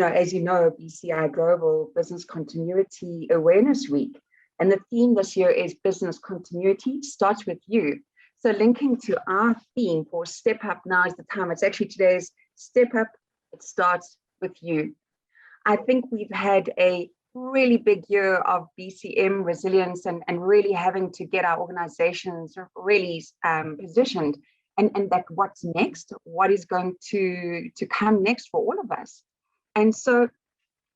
as you know, BCI Global Business Continuity Awareness Week. And the theme this year is Business Continuity Starts With You. So linking to our theme for Step Up, Now is the Time. It's actually today's Step Up, It Starts With You. I think we've had a really big year of BCM resilience and really having to get our organizations really positioned and that what's next, what is going to come next for all of us. And so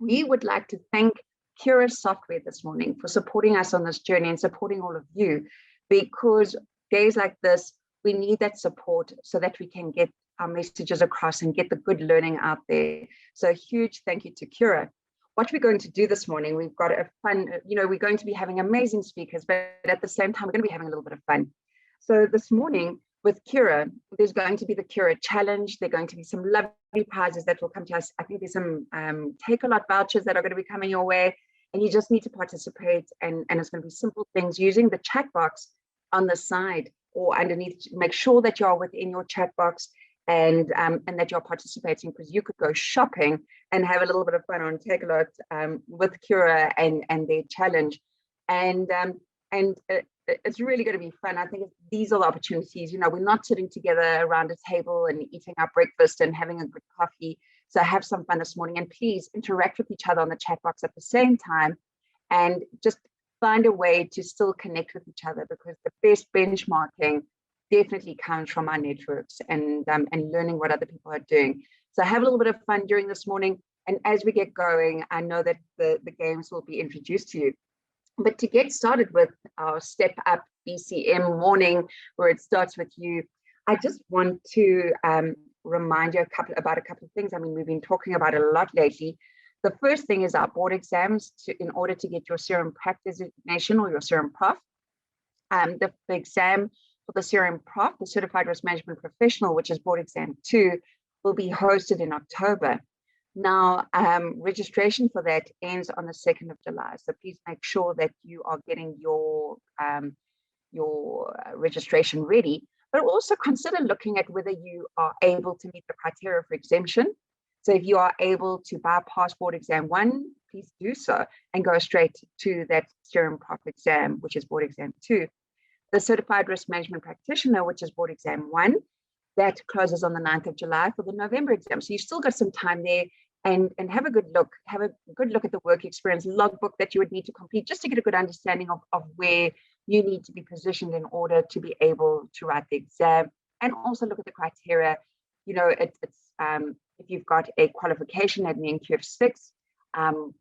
we would like to thank Cura Software this morning for supporting us on this journey and supporting all of you, because days like this, we need that support so that we can get our messages across and get the good learning out there. So a huge thank you to Cura. What we're going to do this morning, we've got a fun, we're going to be having amazing speakers, but at the same time, we're going to be having a little bit of fun. So this morning with Cura, there's going to be the Cura Challenge. There are going to be some lovely prizes that will come to us. I think there's some take-a-lot vouchers that are going to be coming your way, and you just need to participate. And it's going to be simple things using the chat box on the side or underneath. Make sure that you're within your chat box and that you're participating, because you could go shopping and have a little bit of fun on Take-a-Lot with Cura and their challenge. And it's really going to be fun. I think these are the opportunities. We're not sitting together around a table and eating our breakfast and having a good coffee. So have some fun this morning, and please interact with each other on the chat box at the same time, and just find a way to still connect with each other, because the best benchmarking definitely comes from our networks and learning what other people are doing. So have a little bit of fun during this morning. And as we get going, I know that the games will be introduced to you. But to get started with our Step Up BCM morning, where it starts with you, I just want to remind you about a couple of things. I mean, we've been talking about it a lot lately. The first thing is our board exams in order to get your CRM Prac designation or your CRM Prof. The exam for the CRM Prof, the Certified Risk Management Professional, which is board exam 2, will be hosted in October. Now, registration for that ends on the 2nd of July. So please make sure that you are getting your registration ready, but also consider looking at whether you are able to meet the criteria for exemption. So if you are able to bypass board exam 1, please do so and go straight to that CRM Prof exam, which is board exam 2. The Certified Risk Management Practitioner, which is board exam 1, that closes on the 9th of July for the November exam. So you've still got some time there, and have a good look. Have a good look at the work experience logbook that you would need to complete, just to get a good understanding of where you need to be positioned in order to be able to write the exam. And also look at the criteria. If you've got a qualification at an NQF6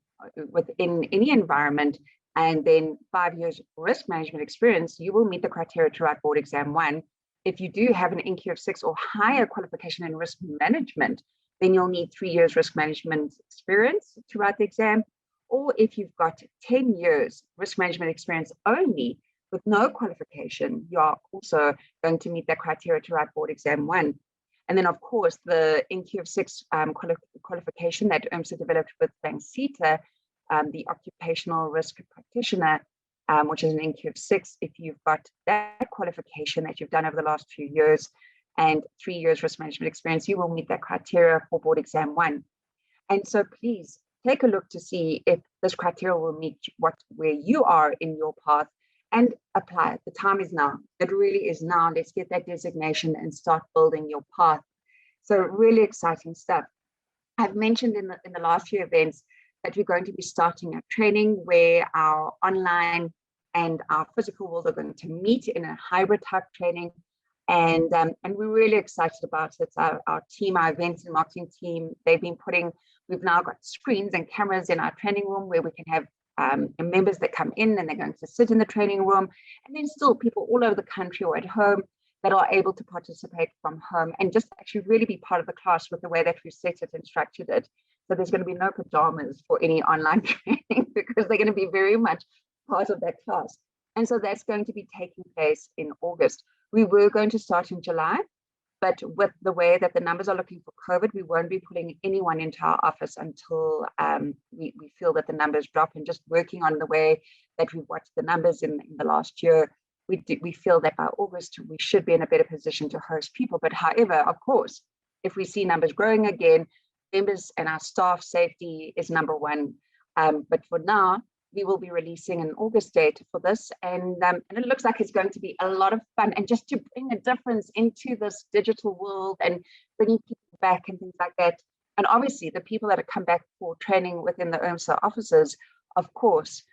within any environment, and then 5 years risk management experience, you will meet the criteria to write board exam 1. If you do have an NQF6 or higher qualification in risk management, then you'll need 3 years risk management experience to write the exam. Or if you've got 10 years risk management experience only with no qualification, you are also going to meet that criteria to write board exam 1. And then, of course, the NQF6 qualification that IRMSA developed with Vancita, the occupational risk practitioner, which is an NQF6. If you've got that qualification that you've done over the last few years and 3 years risk management experience, you will meet that criteria for board exam 1. And so please take a look to see if this criteria will meet where you are in your path, and apply it. The time is now. It really is now. Let's get that designation and start building your path. So really exciting stuff. I've mentioned in the last few events that we're going to be starting a training where our online and our physical world are going to meet in a hybrid type training. And we're really excited about it. Our team, our events and marketing team, we've now got screens and cameras in our training room where we can have members that come in and they're going to sit in the training room, and then still people all over the country or at home that are able to participate from home and just actually really be part of the class with the way that we've set it and structured it. So there's going to be no pajamas for any online training, because they're going to be very much part of that class. And so that's going to be taking place in August. We were going to start in July, but with the way that the numbers are looking for COVID, we won't be putting anyone into our office until we feel that the numbers drop, and just working on the way that we've watched the numbers in the last year. We feel that by August, we should be in a better position to host people. But however, of course, if we see numbers growing again, members and our staff safety is number one. But for now, we will be releasing an August date for this, and it looks like it's going to be a lot of fun, and just to bring a difference into this digital world and bringing people back and things like that. And obviously, the people that have come back for training within the IRMSA offices, of course,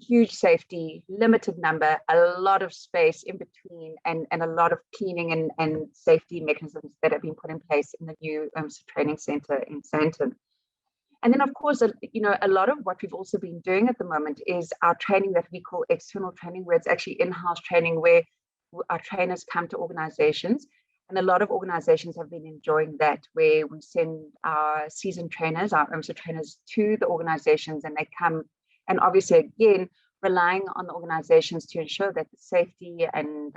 huge safety, limited number, a lot of space in between, and a lot of cleaning and safety mechanisms that have been put in place in the new IRMSA training center in Sandton. And then, of course, a lot of what we've also been doing at the moment is our training that we call external training, where it's actually in-house training, where our trainers come to organizations. And a lot of organizations have been enjoying that, where we send our seasoned trainers, our IRMSA trainers, to the organizations, and they come, and obviously, again, relying on the organizations to ensure that the safety and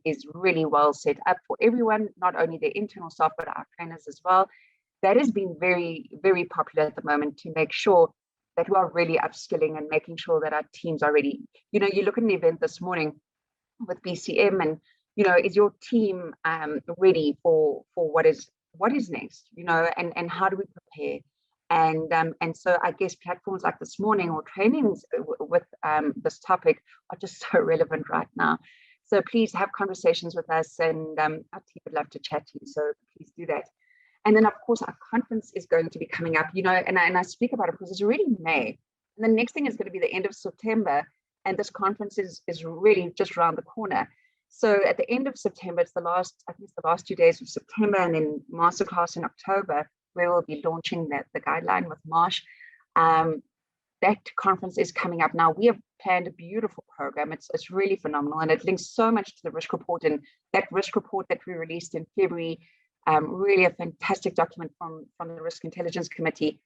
is really well set up for everyone, not only their internal staff, but our trainers as well. That has been very, very popular at the moment, to make sure that we are really upskilling and making sure that our teams are ready. You look at an event this morning with BCM, and is your team ready for what is next? And how do we prepare? And so I guess platforms like this morning, or trainings with this topic, are just so relevant right now. So please have conversations with us, and our team would love to chat to you. So please do that. And then, of course, our conference is going to be coming up, and I speak about it because it's already May. And the next thing is going to be the end of September. And this conference is really just around the corner. So at the end of September, it's the last 2 days of September, and then masterclass in October, where we'll be launching the guideline with Marsh. That conference is coming up now. We have planned a beautiful program. It's really phenomenal, and it links so much to the risk report. And that risk report that we released in February, really a fantastic document from the Risk Intelligence Committee.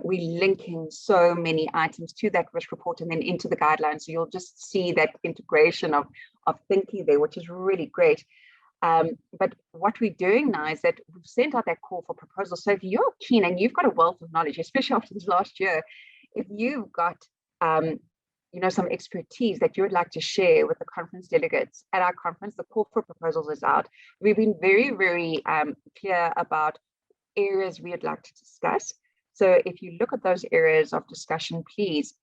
We're linking so many items to that risk report and then into the guidelines. So you'll just see that integration of thinking there, which is really great. But what we're doing now is that we've sent out that call for proposals. So if you're keen and you've got a wealth of knowledge, especially after this last year, if you've got some expertise that you would like to share with the conference delegates at our conference, the call for proposals is out. We've been very, very clear about areas we would like to discuss. So if you look at those areas of discussion, please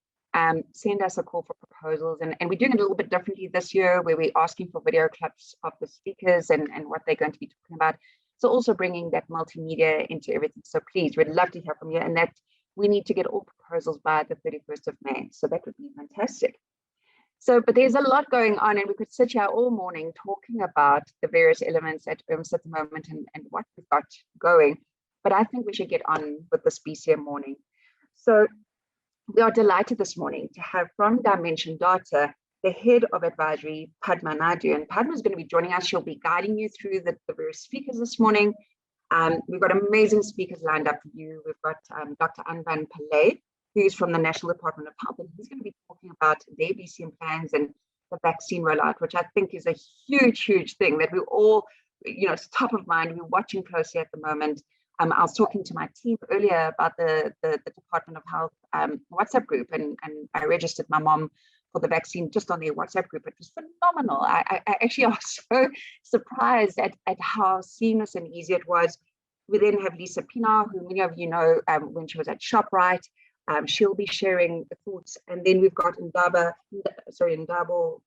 send us a call for proposals. And we're doing it a little bit differently this year, where we're asking for video clips of the speakers and what they're going to be talking about. So also bringing that multimedia into everything. So please, we'd love to hear from you. And that we need to get all proposals by the 31st of May. So that would be fantastic. So, but there's a lot going on, and we could sit here all morning talking about the various elements at IRMSA at the moment and what we've got going. But I think we should get on with this BCM morning. So we are delighted this morning to have from Dimension Data, the head of advisory, Padma Naidu. And Padma is going to be joining us. She'll be guiding you through the various speakers this morning. We've got amazing speakers lined up for you. We've got Dr. Anvan Pillay, who's from the National Department of Health, and he's going to be talking about their BCM plans and the vaccine rollout, which I think is a huge, huge thing that we all, it's top of mind. We're watching closely at the moment. I was talking to my team earlier about the Department of Health WhatsApp group, and I registered my mom for the vaccine just on their WhatsApp group. It was phenomenal. I actually was so surprised at how seamless and easy it was. We then have Lisa Pina, who many of you know when she was at ShopRite. She'll be sharing the thoughts. And then we've got Ndabo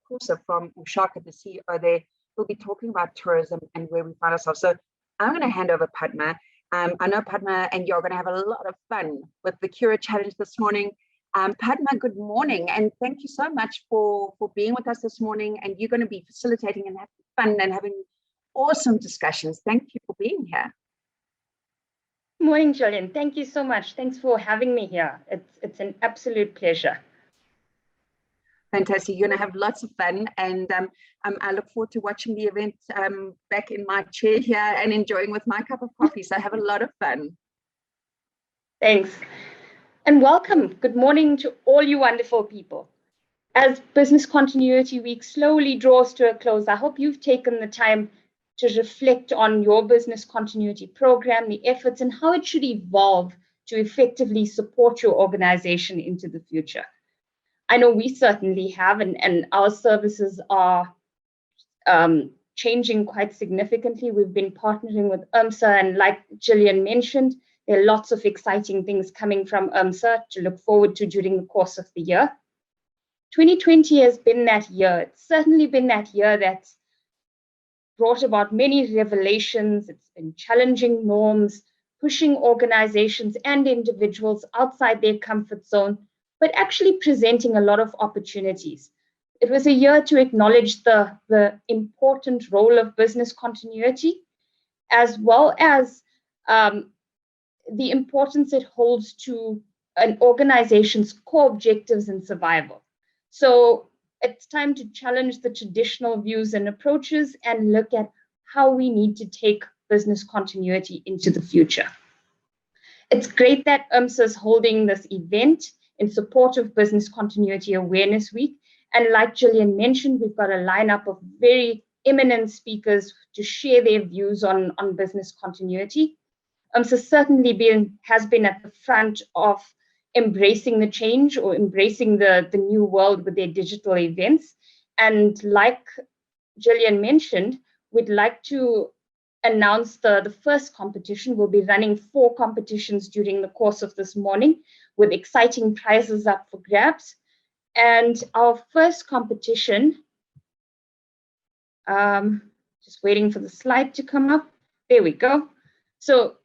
Kosa from Ushaka, the CEO there, who'll be talking about tourism and where we find ourselves. So I'm going to hand over Padma. I know Padma and you're going to have a lot of fun with the Cura Challenge this morning. Padma, good morning, and thank you so much for being with us this morning. And you're going to be facilitating and having fun and having awesome discussions. Thank you for being here. Morning, Jolene. Thank you so much. Thanks for having me here. It's an absolute pleasure. Fantastic. You're going to have lots of fun, and I look forward to watching the event back in my chair here and enjoying with my cup of coffee. So have a lot of fun. Thanks. And welcome. Good morning to all you wonderful people. As Business Continuity Week slowly draws to a close, I hope you've taken the time to reflect on your business continuity program, the efforts, and how it should evolve to effectively support your organization into the future. I know we certainly have, and our services are changing quite significantly. We've been partnering with IRMSA, and like Gillian mentioned, There are lots of exciting things coming from IRMSA to look forward to during the course of the year. 2020 has been that year. It's certainly been that year that's brought about many revelations. It's been challenging norms, pushing organizations and individuals outside their comfort zone, but actually presenting a lot of opportunities. It was a year to acknowledge the important role of business continuity, as well as the importance it holds to an organization's core objectives and survival. So it's time to challenge the traditional views and approaches and look at how we need to take business continuity into the future. It's great that IRMSA is holding this event in support of Business Continuity Awareness Week. And like Gillian mentioned, we've got a lineup of very eminent speakers to share their views on business continuity. IRMSA certainly has been at the front of embracing the change or embracing the new world with their digital events. And like Gillian mentioned, we'd like to announce the first competition. We'll be running 4 competitions during the course of this morning with exciting prizes up for grabs. And our first competition, just waiting for the slide to come up. There we go. So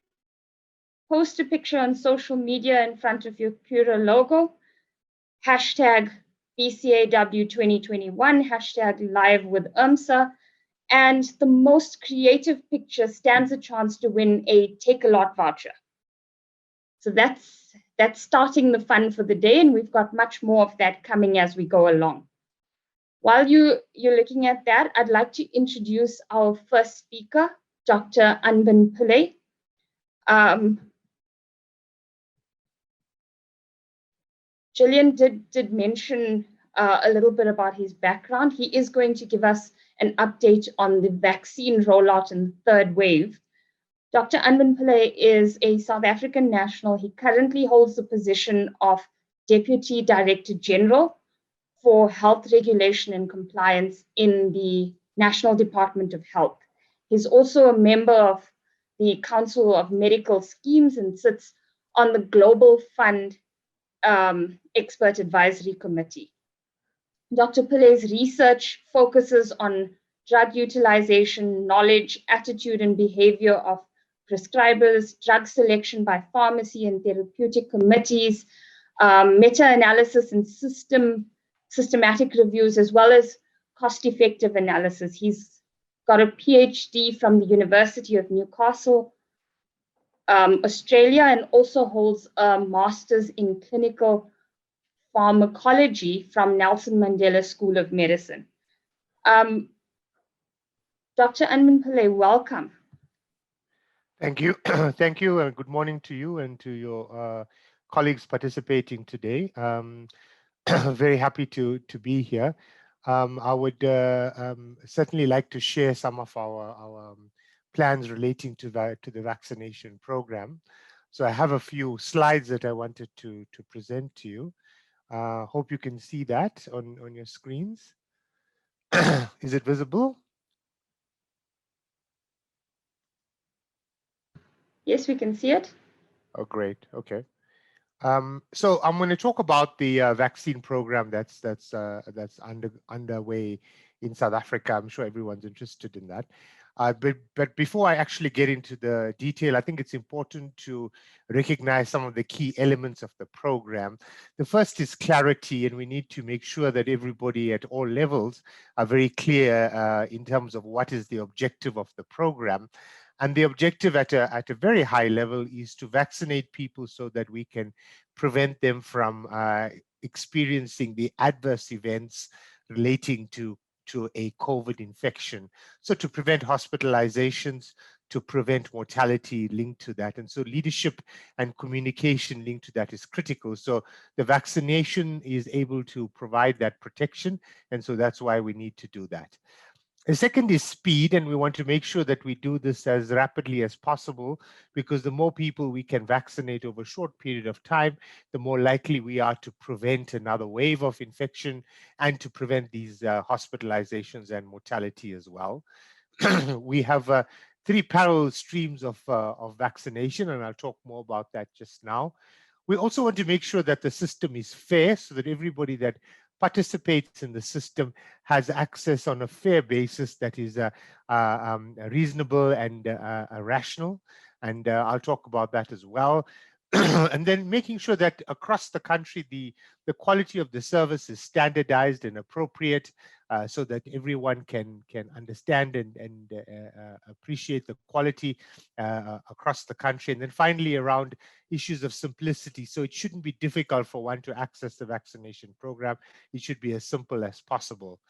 post a picture on social media in front of your Pura logo, hashtag BCAW 2021, hashtag live with IRMSA, and the most creative picture stands a chance to win a Take a Lot voucher. So that's starting the fun for the day, and we've got much more of that coming as we go along. While you're looking at that, I'd like to introduce our first speaker, Dr. Anban Pillay. Gillian did mention a little bit about his background. He is going to give us an update on the vaccine rollout in the 3rd wave. Dr. Anban Pillay is a South African national. He currently holds the position of Deputy Director General for Health Regulation and Compliance in the National Department of Health. He's also a member of the Council of Medical Schemes and sits on the Global Fund Expert Advisory Committee. Dr. Pillay's research focuses on drug utilization, knowledge, attitude, and behavior of prescribers, drug selection by pharmacy and therapeutic committees, meta-analysis and systematic reviews, as well as cost-effective analysis. He's got a PhD from the University of Newcastle, Australia, and also holds a master's in clinical pharmacology from Nelson Mandela School of Medicine. Dr. Anban Pillay, welcome. Thank you. Thank you. And good morning to you and to your colleagues participating today. Very happy to be here. I would certainly like to share some of our plans relating to the vaccination program. So I have a few slides that I wanted to present to you. Hope you can see that on your screens. Is it visible? Yes, we can see it. Oh, great. Okay. So I'm going to talk about the vaccine program that's underway in South Africa. I'm sure everyone's interested in that. But before I actually get into the detail, I think it's important to recognize some of the key elements of the program. The first is clarity, and we need to make sure that everybody at all levels are very clear in terms of what is the objective of the program. And the objective at a very high level is to vaccinate people so that we can prevent them from experiencing the adverse events relating to a COVID infection. So to prevent hospitalizations, to prevent mortality linked to that. And so leadership and communication linked to that is critical. So the vaccination is able to provide that protection. And so that's why we need to do that. The second is speed, and we want to make sure that we do this as rapidly as possible, because the more people we can vaccinate over a short period of time, the more likely we are to prevent another wave of infection and to prevent these hospitalizations and mortality as well. We have three parallel streams of vaccination, and I'll talk more about that just now. We also want to make sure that the system is fair so that everybody that participates in the system has access on a fair basis that is reasonable and rational. And I'll talk about that as well. And then making sure that across the country, the quality of the service is standardized and appropriate, so that everyone can understand and appreciate the quality across the country. And then finally, around issues of simplicity. So it shouldn't be difficult for one to access the vaccination program. It should be as simple as possible.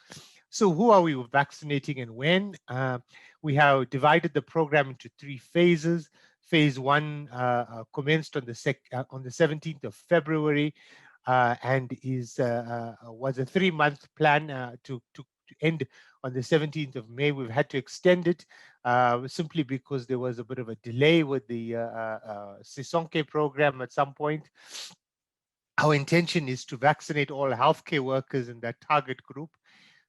So who are we vaccinating and when? We have divided the program into 3 phases. Phase 1 commenced on the 17th of February and was a 3-month plan to end on the 17th of May. We've had to extend it simply because there was a bit of a delay with the Sisonke program at some point. Our intention is to vaccinate all healthcare workers in that target group.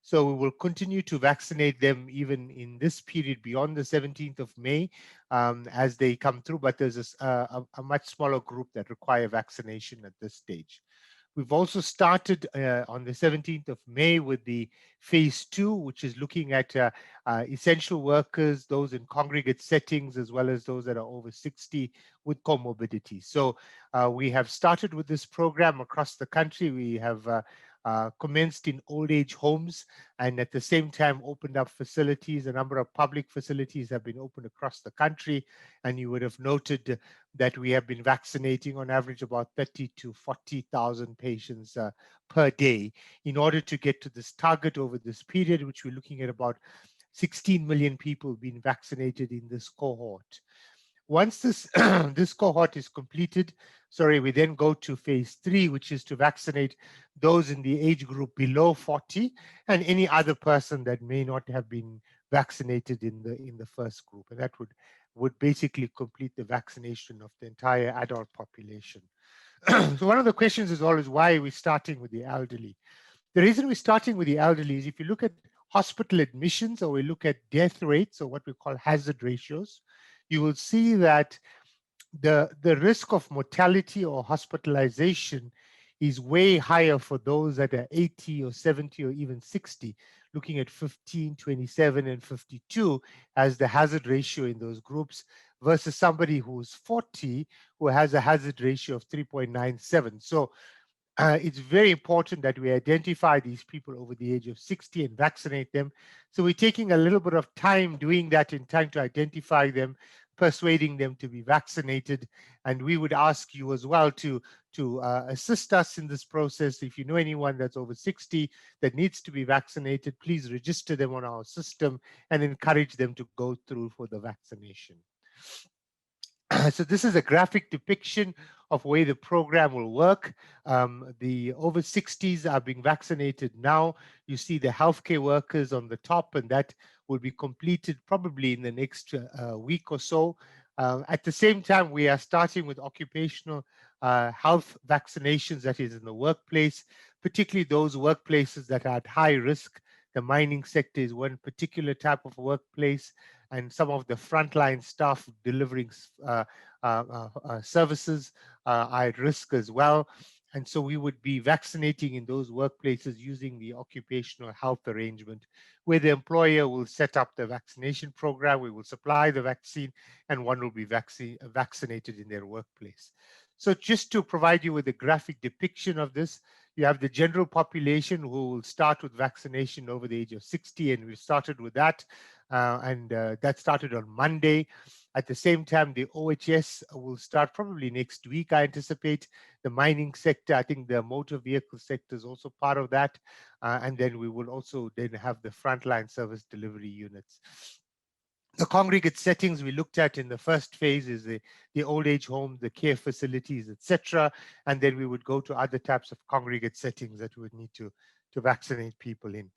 So we will continue to vaccinate them even in this period beyond the 17th of May as they come through, but there's a much smaller group that require vaccination at this stage. We've also started on the 17th of May with the phase 2, which is looking at essential workers, those in congregate settings, as well as those that are over 60 with comorbidity. So we have started with this program across the country. We have commenced in old age homes and at the same time opened up facilities. A number of public facilities have been opened across the country, and you would have noted that we have been vaccinating on average about 30 to 40,000 patients per day in order to get to this target over this period, which we're looking at about 16 million people being vaccinated in this cohort. Once this this cohort is completed, we then go to phase 3, which is to vaccinate those in the age group below 40 and any other person that may not have been vaccinated in the first group, and that would basically complete the vaccination of the entire adult population. So one of the questions is always, why are we starting with the elderly? The reason we're starting with the elderly is if you look at hospital admissions or we look at death rates, or what we call hazard ratios, you will see that the risk of mortality or hospitalization is way higher for those that are 80 or 70 or even 60, looking at 15, 27, and 52 as the hazard ratio in those groups, versus somebody who's 40 who has a hazard ratio of 3.97. So it's very important that we identify these people over the age of 60 and vaccinate them. So we're taking a little bit of time doing that in time to identify them, persuading them to be vaccinated. And we would ask you as well to assist us in this process. If you know anyone that's over 60 that needs to be vaccinated, please register them on our system and encourage them to go through for the vaccination. So this is a graphic depiction of where the program will work. The over 60s are being vaccinated now. You see the healthcare workers on the top, and that will be completed probably in the next week or so. At the same time, we are starting with occupational health vaccinations, that is in the workplace, particularly those workplaces that are at high risk. The mining sector is one particular type of workplace, and some of the frontline staff delivering services are at risk as well. And so we would be vaccinating in those workplaces using the occupational health arrangement, where the employer will set up the vaccination program, we will supply the vaccine, and one will be vaccinated in their workplace. So just to provide you with a graphic depiction of this, you have the general population who will start with vaccination over the age of 60, and we started with that, and that started on Monday. At the same time, the OHS will start probably next week, I anticipate. The mining sector, I think the motor vehicle sector is also part of that, and then we will also then have the frontline service delivery units. The congregate settings we looked at in the first phase is the old age home, the care facilities, etc. And then we would go to other types of congregate settings that we would need to vaccinate people in.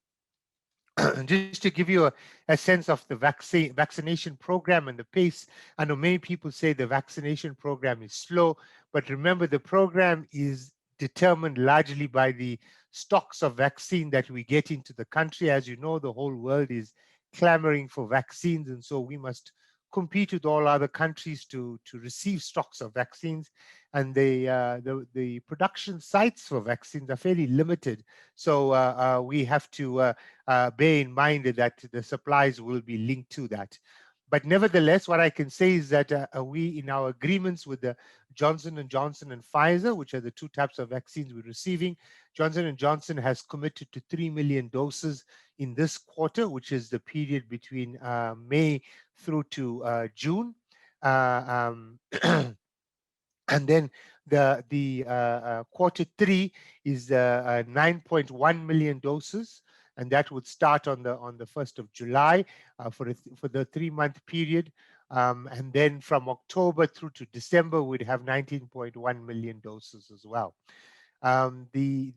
Just to give you a sense of the vaccination program and the pace, I know many people say the vaccination program is slow, but remember the program is determined largely by the stocks of vaccine that we get into the country. As you know, the whole world is clamoring for vaccines, and so we must compete with all other countries to receive stocks of vaccines, and the production sites for vaccines are fairly limited. So we have to bear in mind that the supplies will be linked to that. But nevertheless, what I can say is that we, in our agreements with the Johnson & Johnson and Pfizer, which are the two types of vaccines we're receiving, Johnson & Johnson has committed to 3 million doses in this quarter, which is the period between May through to June. And then the quarter 3 is 9.1 million doses, and that would start on the 1st of July for the 3-month period. And then from October through to December, we'd have 19.1 million doses as well. Of the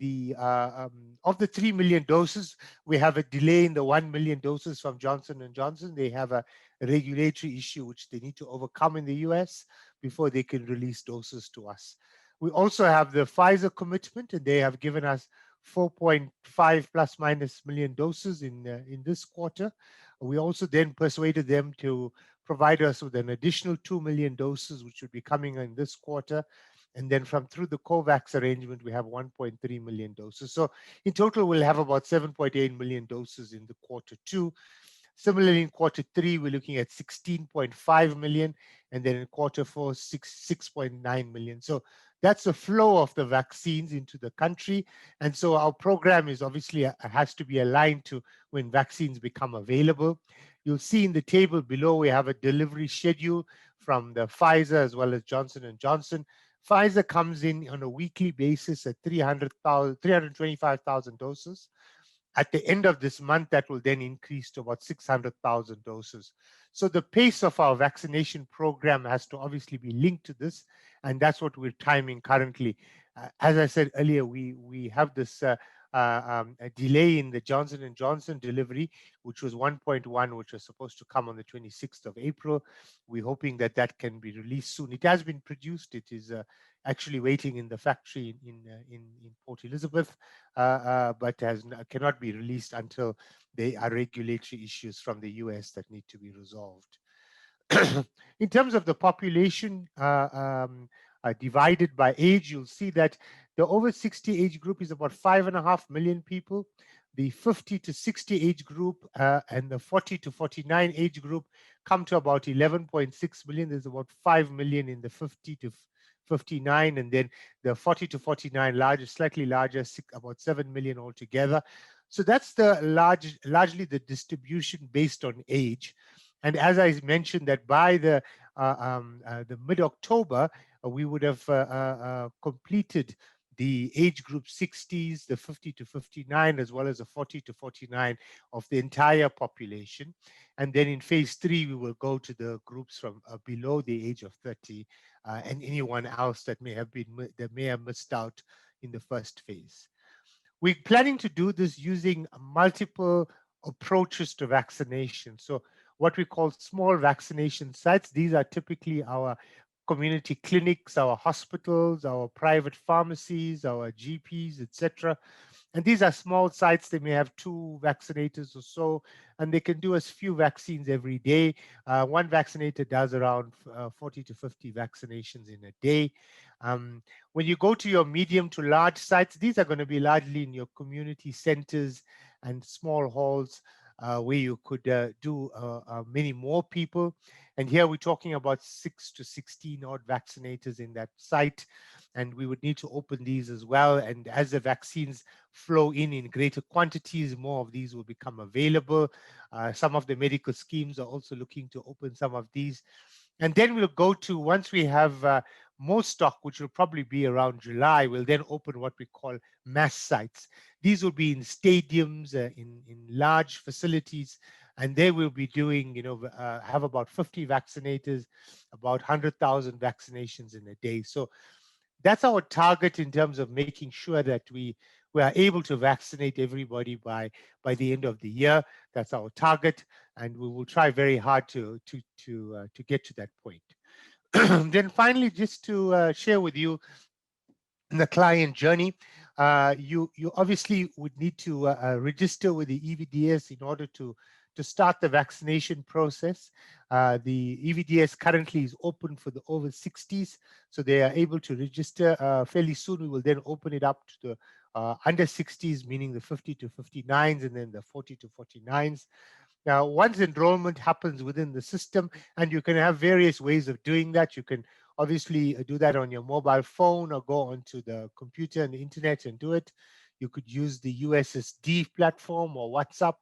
3 million doses, we have a delay in the 1 million doses from Johnson & Johnson. They have a regulatory issue which they need to overcome in the US before they can release doses to us. We also have the Pfizer commitment, and they have given us 4.5 plus minus million doses in this quarter. We also then persuaded them to provide us with an additional 2 million doses, which would be coming in this quarter. And then through the COVAX arrangement, we have 1.3 million doses. So in total, we'll have about 7.8 million doses in the quarter 2. Similarly, in quarter 3, we're looking at 16.5 million, and then in quarter 4, 6.9 million. So that's the flow of the vaccines into the country. And so our program is obviously has to be aligned to when vaccines become available. You'll see in the table below, we have a delivery schedule from the Pfizer as well as Johnson & Johnson. Pfizer comes in on a weekly basis at 325,000 doses. At the end of this month, that will then increase to about 600,000 doses. So the pace of our vaccination program has to obviously be linked to this, and that's what we're timing currently. As I said earlier, we have this a delay in the Johnson & Johnson delivery, which was 1.1, which was supposed to come on the 26th of April. We're hoping that that can be released soon. It has been produced. It is actually waiting in the factory in Port Elizabeth, but cannot be released until there are regulatory issues from the US that need to be resolved. In terms of the population divided by age, you'll see that the over 60 age group is about 5.5 million people. The 50 to 60 age group and the 40 to 49 age group come to about 11.6 million. There's about 5 million in the 50 to 59, and then the 40 to 49 slightly larger, about 7 million altogether. So that's the largely the distribution based on age. And as I mentioned, that by the mid-October, we would have completed the age group 60s, the 50 to 59, as well as the 40 to 49 of the entire population. And then in phase 3, we will go to the groups from below the age of 30 and anyone else that may have missed out in the first phase. We're planning to do this using multiple approaches to vaccination. So what we call small vaccination sites, these are typically our community clinics, our hospitals, our private pharmacies, our GPs, etc. And these are small sites. They may have 2 vaccinators or so, and they can do as few vaccines every day. One vaccinator does around 40 to 50 vaccinations in a day. When you go to your medium to large sites, these are going to be largely in your community centers and small halls where you could do many more people. And here we're talking about 6 to 16 odd vaccinators in that site. And we would need to open these as well. And as the vaccines flow in greater quantities, more of these will become available. Some of the medical schemes are also looking to open some of these. And then we'll go to, once we have more stock, which will probably be around July, we'll then open what we call mass sites. These will be in stadiums, in large facilities, and they will be doing, have about 50 vaccinators, about 100,000 vaccinations in a day. So that's our target in terms of making sure that we are able to vaccinate everybody by the end of the year. That's our target, and we will try very hard to get to that point. Then finally, just to share with you the client journey, you obviously would need to register with the EVDS in order to to start the vaccination process. The EVDS currently is open for the over 60s, so they are able to register. Fairly soon, we will then open it up to the under 60s, meaning the 50 to 59s, and then the 40 to 49s. Now, once enrollment happens within the system, and you can have various ways of doing that. You can obviously do that on your mobile phone or go onto the computer and the internet and do it. You could use the USSD platform or WhatsApp,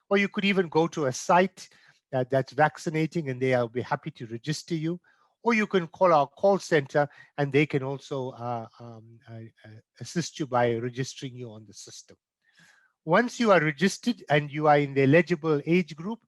or you could even go to a site that's vaccinating, and they'll be happy to register you. Or you can call our call center, and they can also assist you by registering you on the system. Once you are registered and you are in the eligible age group,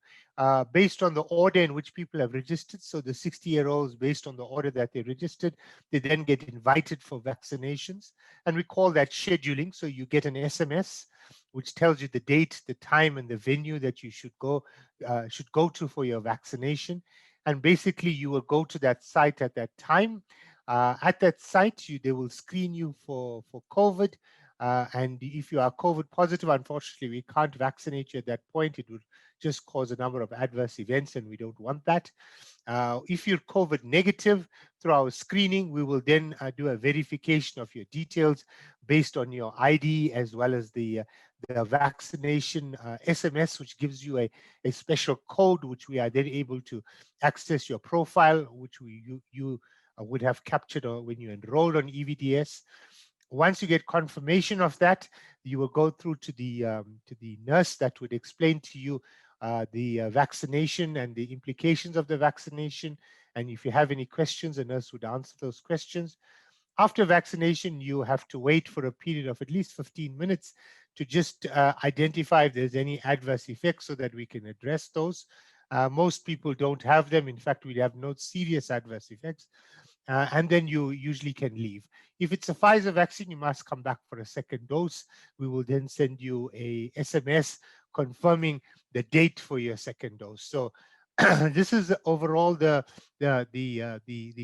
based on the order in which people have registered, so the 60-year-olds, based on the order that they registered, they then get invited for vaccinations, and we call that scheduling. So you get an SMS which tells you the date, the time, and the venue that you should go to for your vaccination. And basically, you will go to that site at that time. At that site, they will screen you for COVID. And if you are COVID positive, unfortunately, we can't vaccinate you at that point. It would just cause a number of adverse events, and we don't want that. If you're COVID negative, through our screening, we will then do a verification of your details based on your ID, as well as the vaccination SMS, which gives you a special code, which we are then able to access your profile, which you would have captured when you enrolled on EVDS. Once you get confirmation of that, you will go through to the nurse that would explain to you the vaccination and the implications of the vaccination. And if you have any questions, the nurse would answer those questions. After vaccination, you have to wait for a period of at least 15 minutes to just identify if there's any adverse effects so that we can address those. Most people don't have them. In fact, we have no serious adverse effects. And then you usually can leave. If it's a Pfizer vaccine, you must come back for a second dose. We will then send you a SMS confirming the date for your second dose. So this is overall the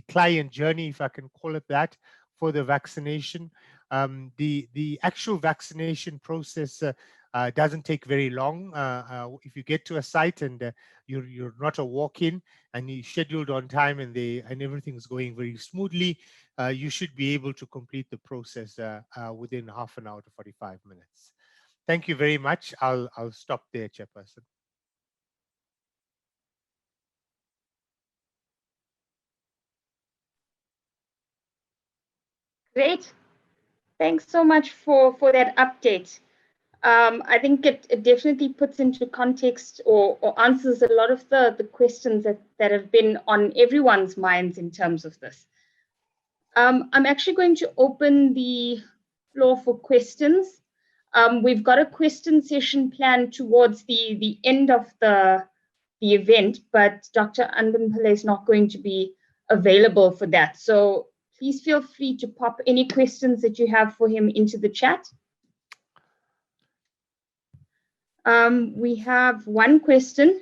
client journey, if I can call it that, for the vaccination. The actual vaccination process doesn't take very long. If you get to a site and you're not a walk-in and you're scheduled on time and everything's going very smoothly, you should be able to complete the process within half an hour to 45 minutes. Thank you very much. I'll stop there, Chairperson. Great. Thanks so much for that update. I think it definitely puts into context or answers a lot of the questions that have been on everyone's minds in terms of this. I'm actually going to open the floor for questions. We've got a question session planned towards the end of the event, but Dr. Anbanpillay is not going to be available for that. So please feel free to pop any questions that you have for him into the chat. We have one question.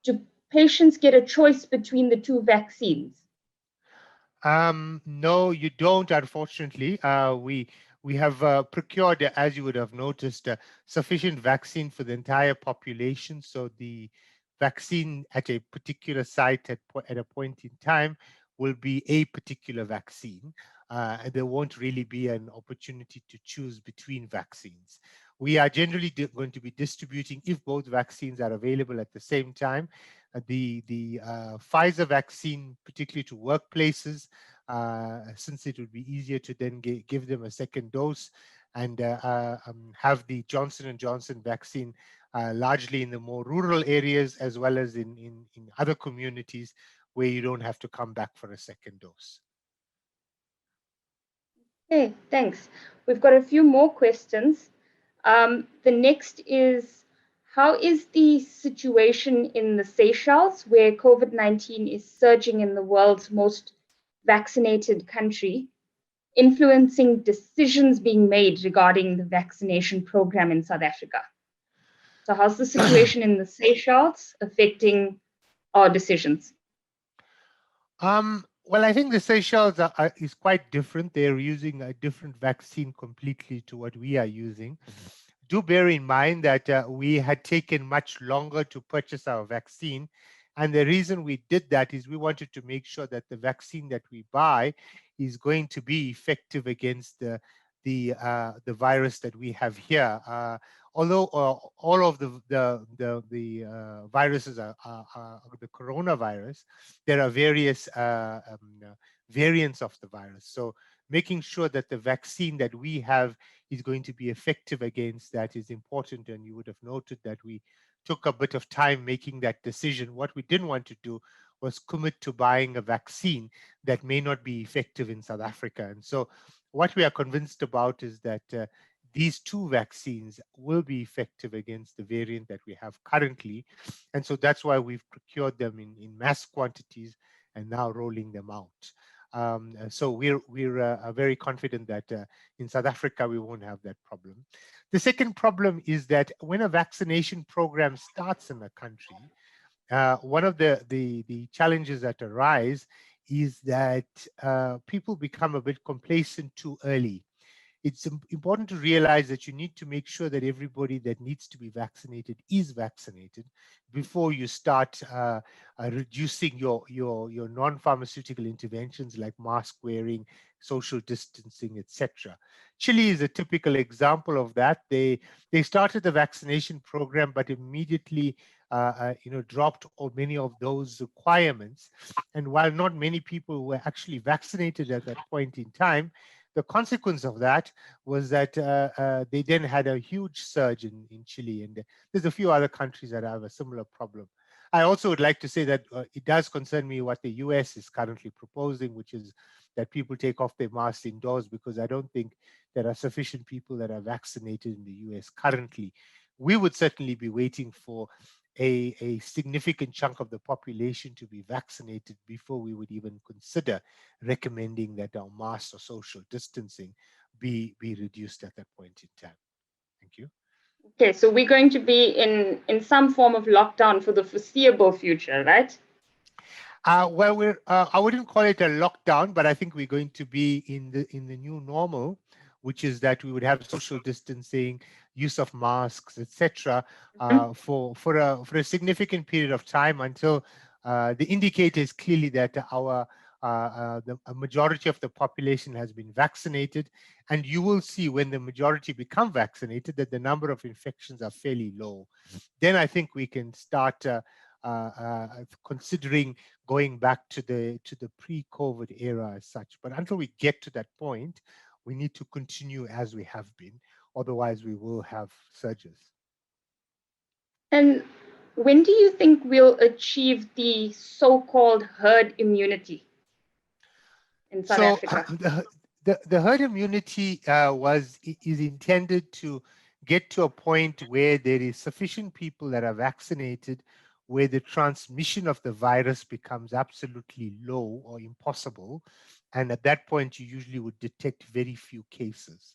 Do patients get a choice between the two vaccines? No, you don't, unfortunately. We have procured, as you would have noticed, sufficient vaccine for the entire population. So the vaccine at a particular site at a point in time will be a particular vaccine. There won't really be an opportunity to choose between vaccines. We are generally going to be distributing, if both vaccines are available at the same time, the Pfizer vaccine, particularly to workplaces, since it would be easier to then give them a second dose, and have the Johnson & Johnson vaccine largely in the more rural areas, as well as in other communities where you don't have to come back for a second dose. Okay, thanks. We've got a few more questions. The next is, how is the situation in the Seychelles, where COVID-19 is surging in the world's most vaccinated country, influencing decisions being made regarding the vaccination program in South Africa? So how's the situation in the Seychelles affecting our decisions? Well, I think the Seychelles is quite different. They're using a different vaccine completely to what we are using. do bear in mind that we had taken much longer to purchase our vaccine. And the reason we did that is we wanted to make sure that the vaccine that we buy is going to be effective against the virus that we have here. Although all of the viruses are the coronavirus, there are various variants of the virus. So making sure that the vaccine that we have is going to be effective against that is important. And you would have noted that we took a bit of time making that decision. What we didn't want to do was commit to buying a vaccine that may not be effective in South Africa. And so what we are convinced about is that these two vaccines will be effective against the variant that we have currently. And so that's why we've procured them in mass quantities and now rolling them out. So we're very confident that in South Africa, we won't have that problem. The second problem is that when a vaccination program starts in a country, one of the challenges that arise is that people become a bit complacent too early. It's important to realize that you need to make sure that everybody that needs to be vaccinated is vaccinated before you start reducing your non-pharmaceutical interventions like mask wearing, social distancing, etc. Chile is a typical example of that. They started the vaccination program, but immediately dropped many of those requirements. And while not many people were actually vaccinated at that point in time, the consequence of that was that they then had a huge surge in Chile, and there's a few other countries that have a similar problem. I also would like to say that it does concern me what the US is currently proposing, which is that people take off their masks indoors, because I don't think there are sufficient people that are vaccinated in the US currently. We would certainly be waiting for a significant chunk of the population to be vaccinated before we would even consider recommending that our masks or social distancing be reduced at that point in time. Thank you. Okay, so we're going to be in some form of lockdown for the foreseeable future, right? Well, I wouldn't call it a lockdown, but I think we're going to be in the new normal, which is that we would have social distancing, use of masks, etc., for a significant period of time until the indicator is clearly that a majority of the population has been vaccinated. And you will see when the majority become vaccinated that the number of infections are fairly low. Then I think we can start considering going back to the pre-COVID era as such. But until we get to that point, we need to continue as we have been. Otherwise, we will have surges. And when do you think we'll achieve the so-called herd immunity in South Africa? The herd immunity is intended to get to a point where there is sufficient people that are vaccinated, where the transmission of the virus becomes absolutely low or impossible. And at that point, you usually would detect very few cases.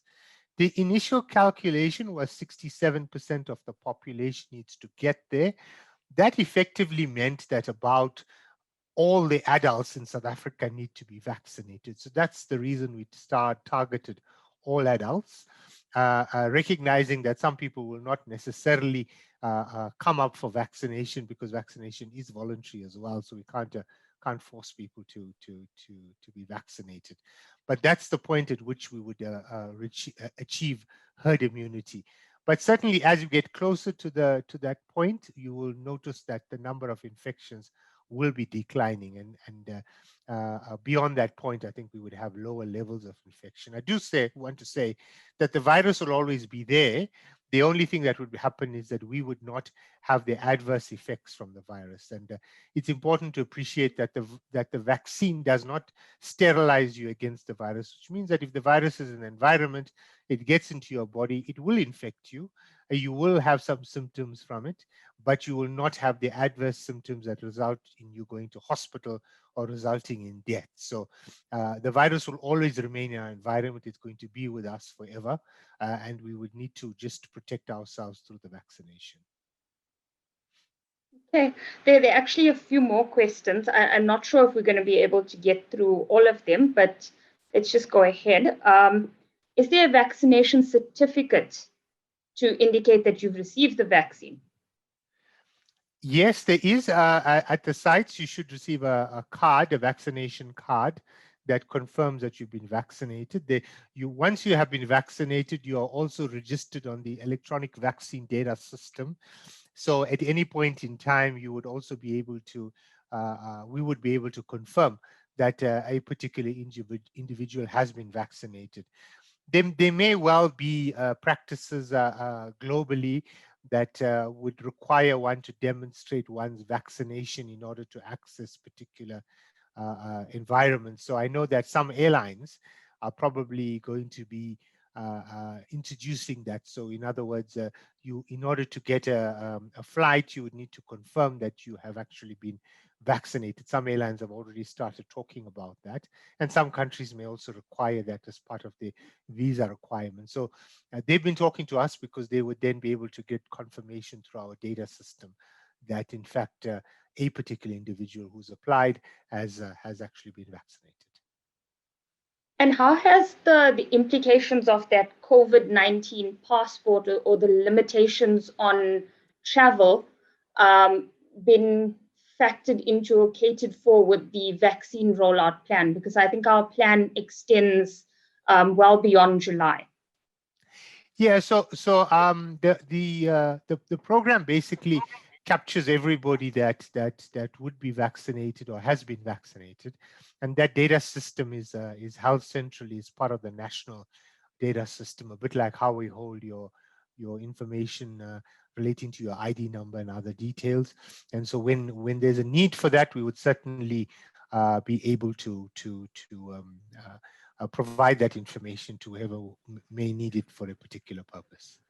The initial calculation was 67% of the population needs to get there. That effectively meant that about all the adults in South Africa need to be vaccinated. So that's the reason we targeted all adults, recognizing that some people will not necessarily come up for vaccination, because vaccination is voluntary as well. So we can't force people to be vaccinated. But that's the point at which we would achieve herd immunity. But certainly, as you get closer to that point, you will notice that the number of infections will be declining, and beyond that point, I think we would have lower levels of infection. I want to say that the virus will always be there. The only thing that would happen is that we would not have the adverse effects from the virus. And it's important to appreciate that the vaccine does not sterilize you against the virus, which means that if the virus is in the environment, it gets into your body, it will infect you. You will have some symptoms from it, but you will not have the adverse symptoms that result in you going to hospital or resulting in death. So the virus will always remain in our environment. It's going to be with us forever. And we would need to just protect ourselves through the vaccination. Okay, there are actually a few more questions. I'm not sure if we're going to be able to get through all of them, but let's just go ahead. Is there a vaccination certificate to indicate that you've received the vaccine? Yes, there is. At the sites, you should receive a card, a vaccination card that confirms that you've been vaccinated. Once you have been vaccinated, you are also registered on the electronic vaccine data system. So at any point in time, you would also be able to, we would be able to confirm that a particular individual has been vaccinated. There may well be practices globally that would require one to demonstrate one's vaccination in order to access particular environments. So I know that some airlines are probably going to be introducing that. So in other words, in order to get a flight, you would need to confirm that you have actually been vaccinated. Some airlines have already started talking about that, and some countries may also require that as part of the visa requirements. So they've been talking to us because they would then be able to get confirmation through our data system that in fact a particular individual who's applied has actually been vaccinated. And how has the implications of that COVID-19 passport or the limitations on travel been factored into or catered for with the vaccine rollout plan? Because I think our plan extends well beyond July. Yeah, so the program basically captures everybody that would be vaccinated or has been vaccinated, and that data system is held centrally as part of the national data system, a bit like how we hold your information relating to your ID number and other details. And so when there's a need for that, we would certainly be able to provide that information to whoever may need it for a particular purpose.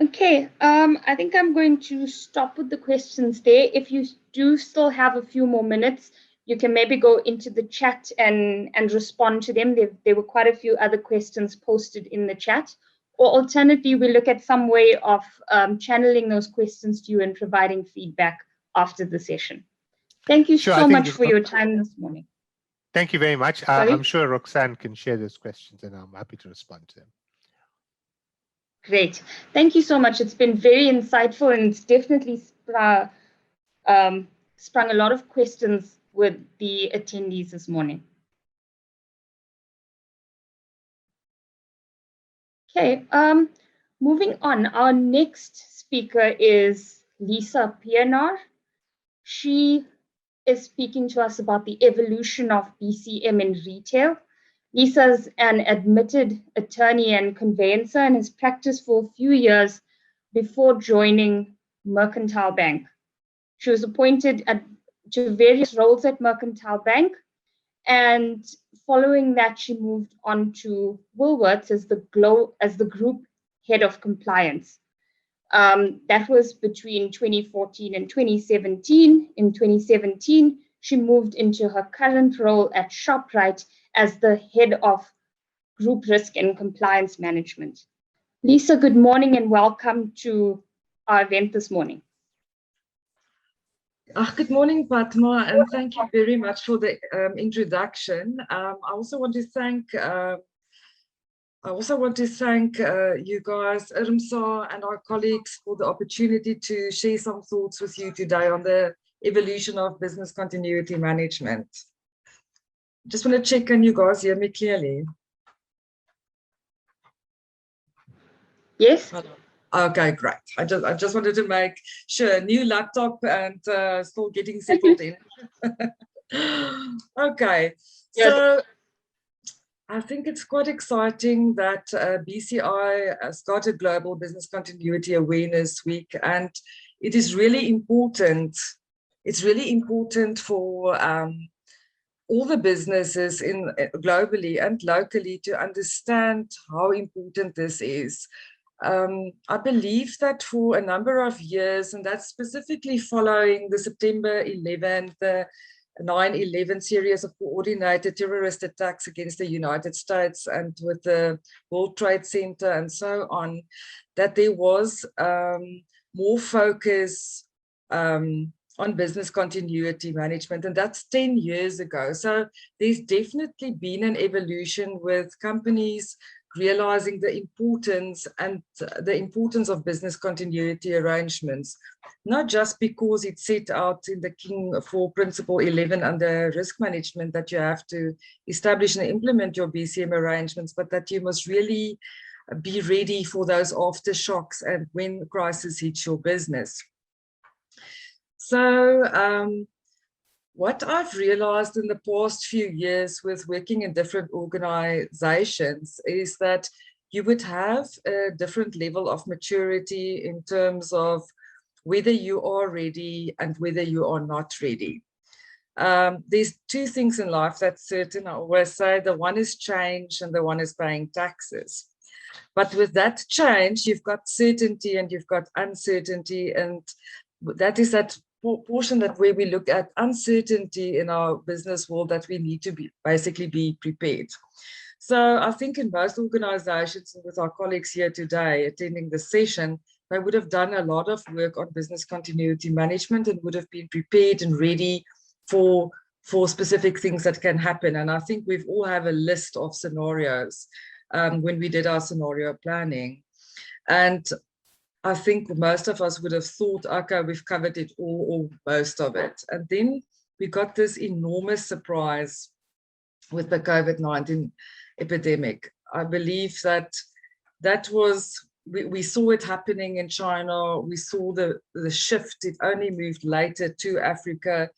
Okay, I think I'm going to stop with the questions there. If you do still have a few more minutes, you can maybe go into the chat and respond to them. There were quite a few other questions posted in the chat. Or alternatively, we look at some way of channeling those questions to you and providing feedback after the session. Thank you so much for your time this morning. Thank you very much. I'm sure Roxanne can share those questions and I'm happy to respond to them. Great. Thank you so much. It's been very insightful and it's definitely sprung a lot of questions with the attendees this morning. Okay, moving on. Our next speaker is Lisa Pienaar. She is speaking to us about the evolution of BCM in retail. Lisa's an admitted attorney and conveyancer and has practiced for a few years before joining Mercantile Bank. She was appointed to various roles at Mercantile Bank, and following that, she moved on to Woolworths as the group head of compliance. That was between 2014 and 2017. In 2017, she moved into her current role at Shoprite as the head of group risk and compliance management. Lisa, good morning and welcome to our event this morning. Good morning, Padma, and thank you very much for the introduction. I also want to thank you guys, IRMSA, and our colleagues for the opportunity to share some thoughts with you today on the evolution of business continuity management. Just want to check, can you guys hear me clearly? Yes. Okay, great. I just wanted to make sure. New laptop and still getting settled in. Okay, so I think it's quite exciting that BCI started Global Business Continuity Awareness Week, and it is really important. It's really important for all the businesses globally and locally to understand how important this is. I believe that for a number of years, and that's specifically following the September 11th, the 9/11 series of coordinated terrorist attacks against the United States and with the World Trade Center and so on, that there was more focus on business continuity management, and that's 10 years ago. So there's definitely been an evolution with companies realizing the importance of business continuity arrangements, not just because it's set out in the King for Principle 11 under risk management that you have to establish and implement your BCM arrangements, but that you must really be ready for those aftershocks and when crisis hits your business. So what I've realized in the past few years with working in different organizations is that you would have a different level of maturity in terms of whether you are ready and whether you are not ready. There's two things in life that's certain. I always say the one is change and the one is paying taxes. But with that change, you've got certainty and you've got uncertainty, and that is that portion that where we look at uncertainty in our business world that we need to basically be prepared. So I think in most organizations, with our colleagues here today attending the session, they would have done a lot of work on business continuity management and would have been prepared and ready for specific things that can happen. And I think we've all have a list of scenarios when we did our scenario planning. And I think most of us would have thought, okay, we've covered it all or most of it. And then we got this enormous surprise with the COVID-19 epidemic. I believe that was, we saw it happening in China. We saw the shift. It only moved later to Africa.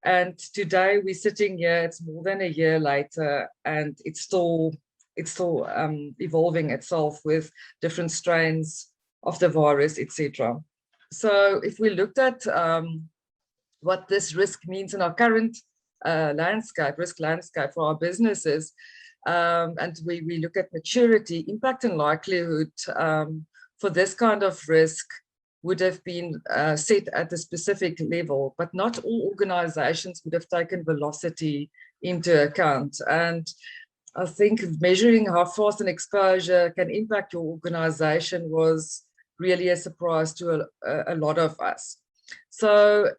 And today we're sitting here, it's more than a year later, and it's still evolving itself with different strains of the virus, etc. So if we looked at what this risk means in our current risk landscape for our businesses, and we look at maturity, impact and likelihood for this kind of risk would have been set at a specific level, but not all organizations would have taken velocity into account. And I think measuring how fast an exposure can impact your organization was really a surprise to a lot of us. So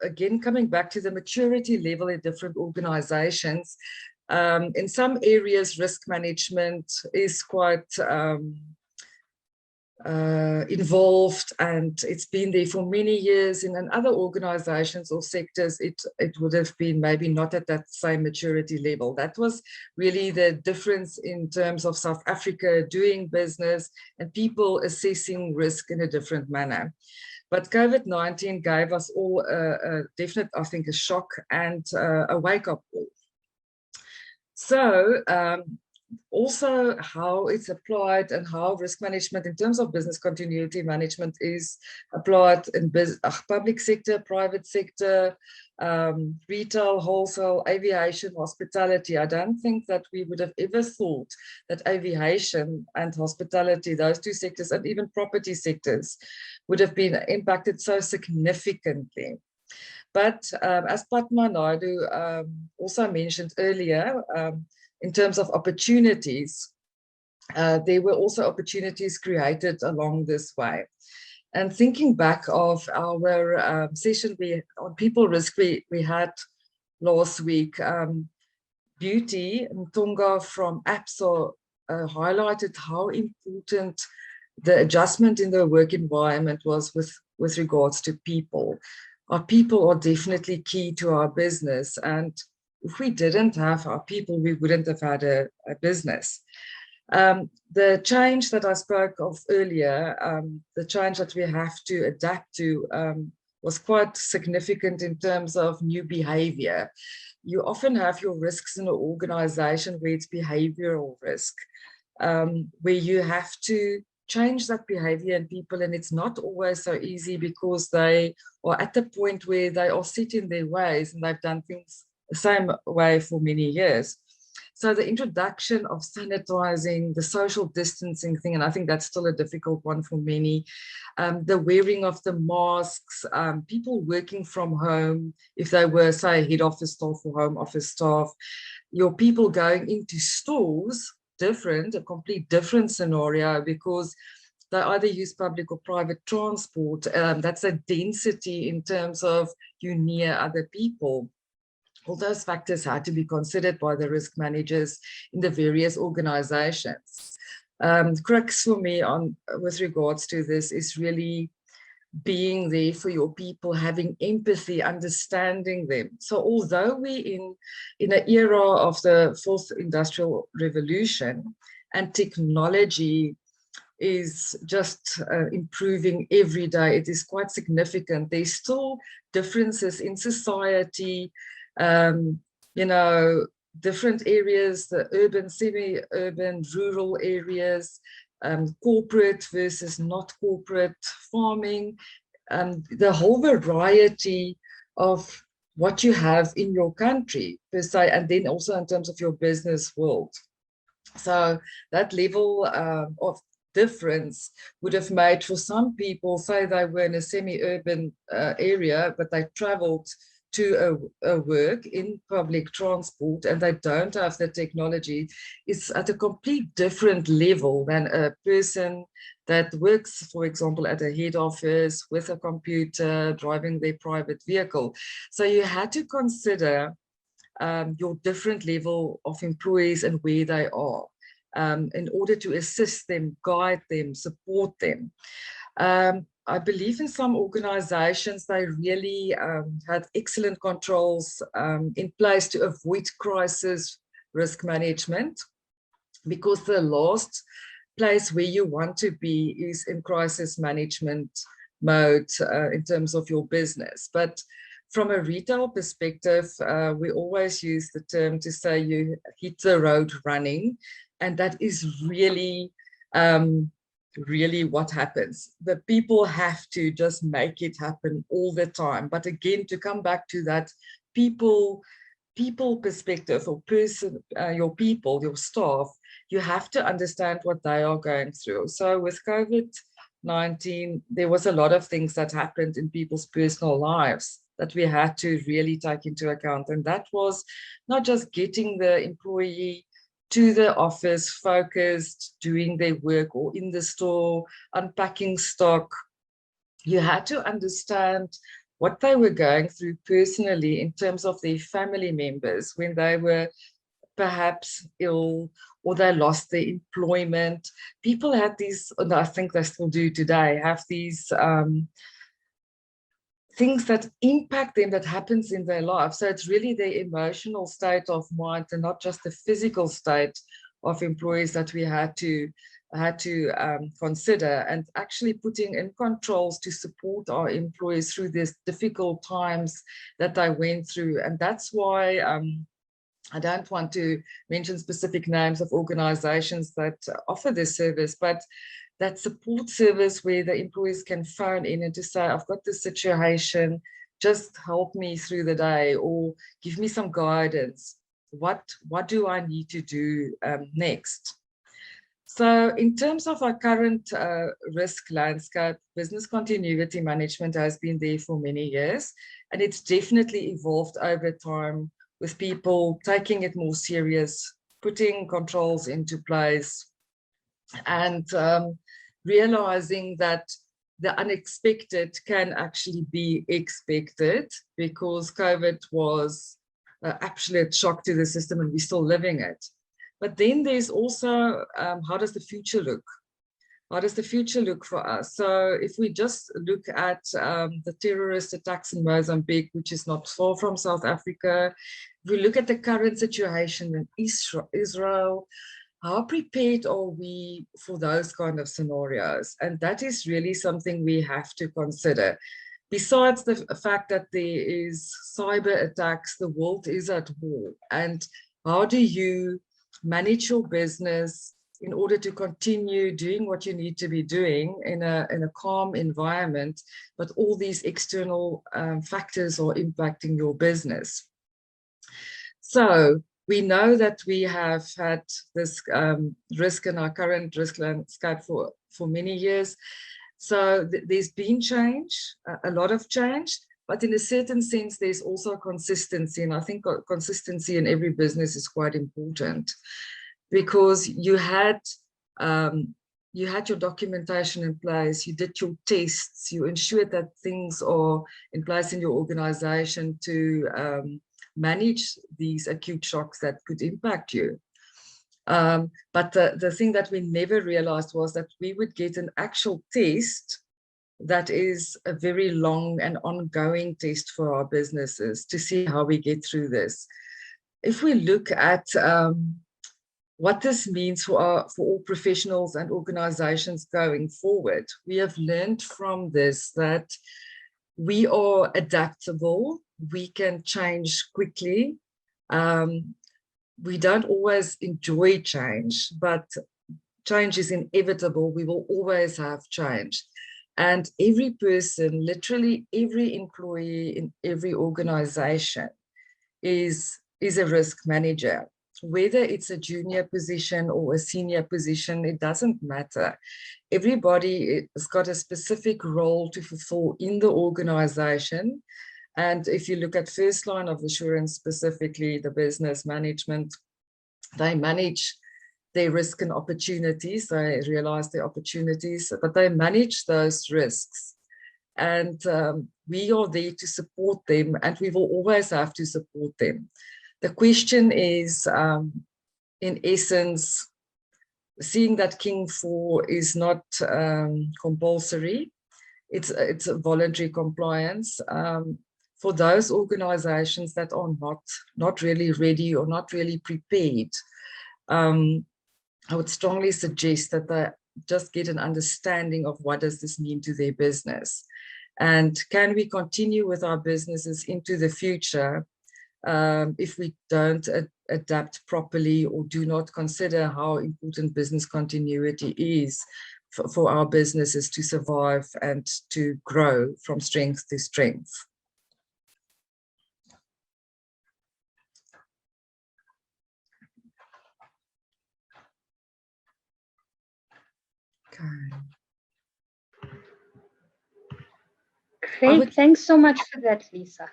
again, coming back to the maturity level in different organizations, in some areas, risk management is quite involved, and it's been there for many years. In other organizations or sectors, it would have been maybe not at that same maturity level. That was really the difference in terms of South Africa doing business and people assessing risk in a different manner. But COVID-19 gave us all a definite, I think, a shock and a wake-up call. So also how it's applied and how risk management in terms of business continuity management is applied in public sector, private sector, retail, wholesale, aviation, hospitality. I don't think that we would have ever thought that aviation and hospitality, those two sectors, and even property sectors would have been impacted so significantly. But as Padma Naidu also mentioned earlier, in terms of opportunities, there were also opportunities created along this way. And thinking back of our session on people risk we had last week, Beauty Mtunga from IRMSA highlighted how important the adjustment in the work environment was with regards to people. Our people are definitely key to our business, and if we didn't have our people, we wouldn't have had a business. The change that I spoke of earlier, the change that we have to adapt to was quite significant in terms of new behavior. You often have your risks in an organization where it's behavioral risk, where you have to change that behavior in people, and it's not always so easy because they are at the point where they are set in their ways and they've done things the same way for many years. So the introduction of sanitizing, the social distancing thing, and I think that's still a difficult one for many, the wearing of the masks, people working from home, if they were, say, head office staff or home office staff, your people going into stores, a complete different scenario, because they either use public or private transport. That's a density in terms of you near other people. all those factors had to be considered by the risk managers in the various organizations. Crux for me with regards to this is really being there for your people, having empathy, understanding them. So although we're in an era of the fourth industrial revolution and technology is just improving every day, it is quite significant. There's still differences in society, you know, different areas, the urban, semi-urban, rural areas, corporate versus not corporate, farming, the whole variety of what you have in your country per se, and then also in terms of your business world. So that level of difference would have made for some people, say they were in a semi-urban area, but they traveled to a work in public transport and they don't have the technology, it's at a complete different level than a person that works, for example, at a head office with a computer, driving their private vehicle. So you had to consider your different level of employees and where they are in order to assist them, guide them, support them. I believe in some organizations, they really had excellent controls in place to avoid crisis risk management, because the last place where you want to be is in crisis management mode in terms of your business. But from a retail perspective, we always use the term to say you hit the road running, and that is really really what happens. The people have to just make it happen all the time. But again, to come back to that people perspective, or person, your people, your staff, you have to understand what they are going through. So with COVID-19, there was a lot of things that happened in people's personal lives that we had to really take into account. And that was not just getting the employee to the office, focused, doing their work, or in the store, unpacking stock. You had to understand what they were going through personally in terms of their family members when they were perhaps ill or they lost their employment. People had these, and I think they still do today, have these things that impact them, that happens in their life. So it's really the emotional state of mind and not just the physical state of employees that we had to consider, and actually putting in controls to support our employees through these difficult times that they went through. And that's why I don't want to mention specific names of organizations that offer this service, but that support service where the employees can phone in and to say, I've got this situation, just help me through the day, or give me some guidance. What do I need to do next? So in terms of our current risk landscape, business continuity management has been there for many years, and it's definitely evolved over time with people taking it more serious, putting controls into place, and realizing that the unexpected can actually be expected, because COVID was an absolute shock to the system and we're still living it. But then there's also, how does the future look? How does the future look for us? So if we just look at the terrorist attacks in Mozambique, which is not far from South Africa, if we look at the current situation in Israel, how prepared are we for those kind of scenarios? And that is really something we have to consider. Besides the fact that there is cyber attacks, the world is at war. And how do you manage your business in order to continue doing what you need to be doing in a calm environment, but all these external factors are impacting your business? So we know that we have had this risk in our current risk landscape for many years. So there's been change, a lot of change, but in a certain sense, there's also consistency. And I think consistency in every business is quite important, because you had your documentation in place, you did your tests, you ensured that things are in place in your organization to manage these acute shocks that could impact you. But the thing that we never realized was that we would get an actual test that is a very long and ongoing test for our businesses to see how we get through this. If we look at what this means for all professionals and organizations going forward, we have learned from this that we are adaptable, we can change quickly. We don't always enjoy change, but change is inevitable. We will always have change. And every person, literally every employee in every organization is a risk manager. Whether it's a junior position or a senior position, it doesn't matter. Everybody has got a specific role to fulfill in the organization. And if you look at first line of assurance, specifically the business management, they manage their risk and opportunities. They realize their opportunities, but they manage those risks. And we are there to support them, and we will always have to support them. The question is, in essence, seeing that King 4 is not compulsory, it's a voluntary compliance. For those organizations that are not really ready or not really prepared, I would strongly suggest that they just get an understanding of what does this mean to their business. And can we continue with our businesses into the future if we don't adapt properly or do not consider how important business continuity is for our businesses to survive and to grow from strength to strength. Great, thanks so much for that, Lisa.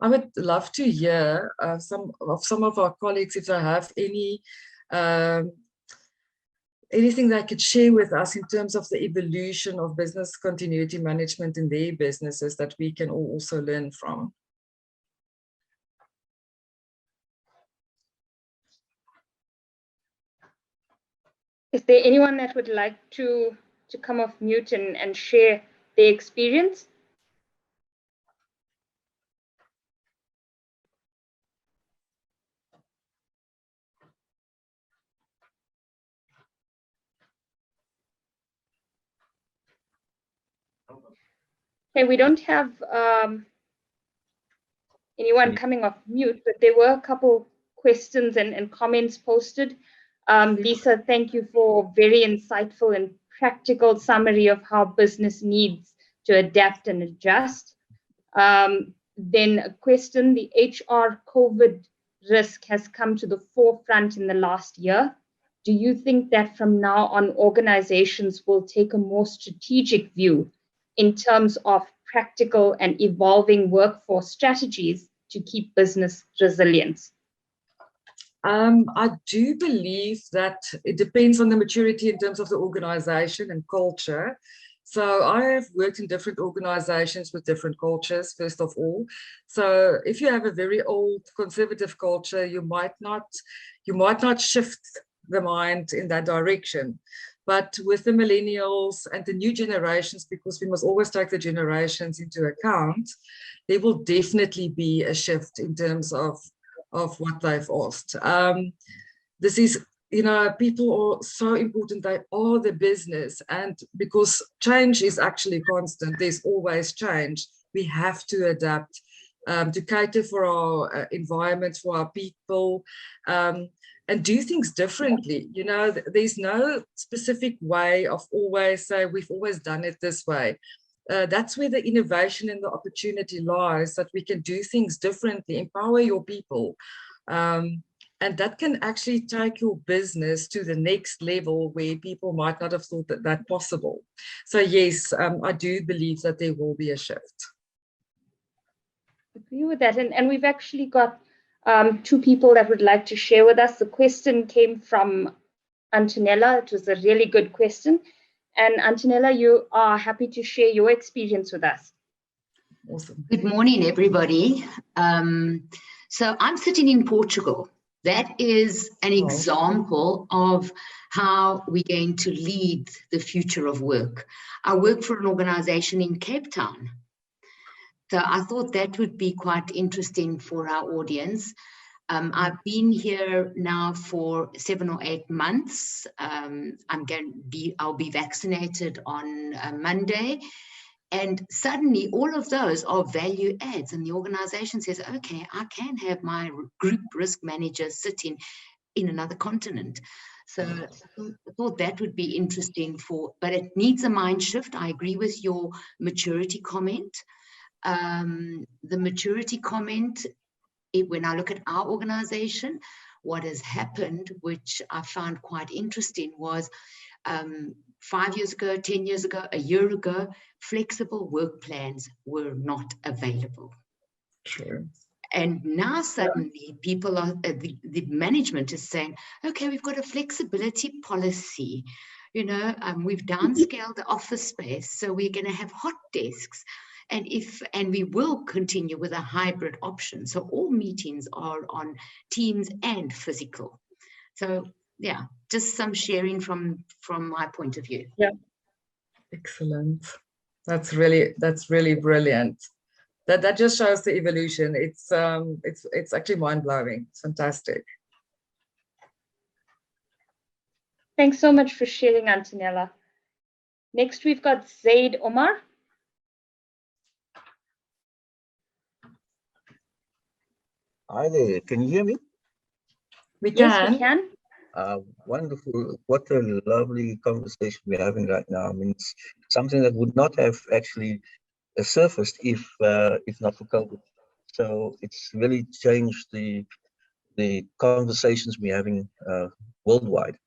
I would love to hear some of our colleagues if they have anything they could share with us in terms of the evolution of business continuity management in their businesses that we can all also learn from. Is there anyone that would like to come off mute and share their experience? Okay, we don't have anyone coming off mute, but there were a couple questions and comments posted. Lisa, thank you for a very insightful and practical summary of how business needs to adapt and adjust. Then a question, the HR COVID risk has come to the forefront in the last year. Do you think that from now on, organizations will take a more strategic view in terms of practical and evolving workforce strategies to keep business resilient? I do believe that it depends on the maturity in terms of the organization and culture. So I have worked in different organizations with different cultures, first of all. So if you have a very old conservative culture, you might not shift the mind in that direction. But with the millennials and the new generations, because we must always take the generations into account, there will definitely be a shift in terms of what they've asked. This is, people are so important. They are the business. And because change is actually constant, there's always change. We have to adapt to cater for our environment, for our people, and do things differently. There's no specific way of always say, we've always done it this way. That's where the innovation and the opportunity lies, that we can do things differently, empower your people. And that can actually take your business to the next level where people might not have thought that possible. So yes, I do believe that there will be a shift. Agree with that. And we've actually got two people that would like to share with us. The question came from Antonella. It was a really good question. And Antonella, you are happy to share your experience with us. Awesome. Good morning, everybody. So I'm sitting in Portugal. That is an example of how we're going to lead the future of work. I work for an organization in Cape Town. So I thought that would be quite interesting for our audience. I've been here now for 7 or 8 months. I'll be vaccinated on Monday. And suddenly all of those are value adds, and the organization says, okay, I can have my group risk manager sitting in another continent. So I thought that would be interesting but it needs a mind shift. I agree with your maturity comment. The maturity comment, when I look at our organization, what has happened, which I found quite interesting, was 5 years ago, 10 years ago, a year ago, flexible work plans were not available. True. And now suddenly people are, the management is saying, okay, we've got a flexibility policy. You know, we've downscaled the office space, so we're going to have hot desks. And we will continue with a hybrid option. So all meetings are on Teams and physical. So yeah, just some sharing from my point of view. Yeah. Excellent. That's really brilliant. That just shows the evolution. It's actually mind-blowing. It's fantastic. Thanks so much for sharing, Antonella. Next, we've got Zaid Omar. Hi there, can you hear me? We can. Yes, we can. Wonderful. What a lovely conversation we're having right now. I mean, it's something that would not have actually surfaced if not for COVID. So it's really changed the conversations we're having worldwide.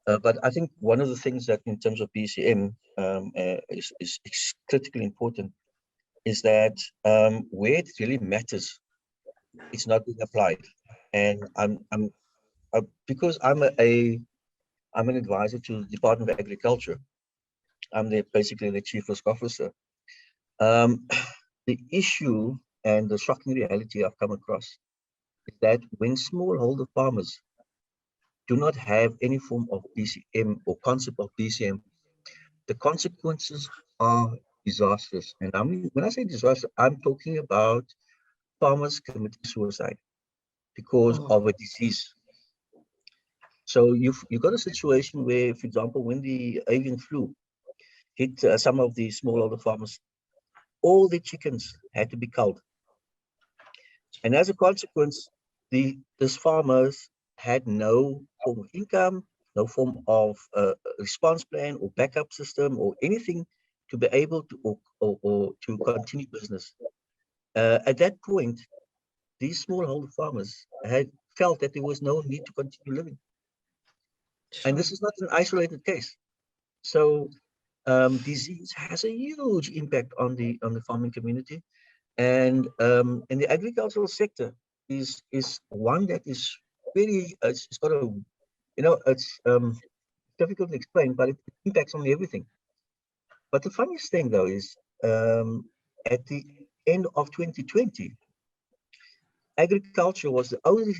But I think one of the things that in terms of BCM is critically important is that where it really matters, it's not being applied. And because I'm an advisor to the Department of Agriculture. I'm basically the chief risk officer. The issue and the shocking reality I've come across is that when smallholder farmers do not have any form of BCM or concept of BCM, the consequences are disastrous. And I mean, when I say disaster, I'm talking about farmers committing suicide because of a disease. So you've got a situation where, for example, when the avian flu hit some of the smallholder farmers, all the chickens had to be culled. And as a consequence, these farmers had no form of income, no form of response plan or backup system or anything to be able to or to continue business. At that point, these smallholder farmers had felt that there was no need to continue living. Sure. And this is not an isolated case. So disease has a huge impact on the farming community, and the agricultural sector is one that is very it's got a, you know, it's difficult to explain, but it impacts on everything. But the funniest thing though is at the end of 2020, agriculture was the only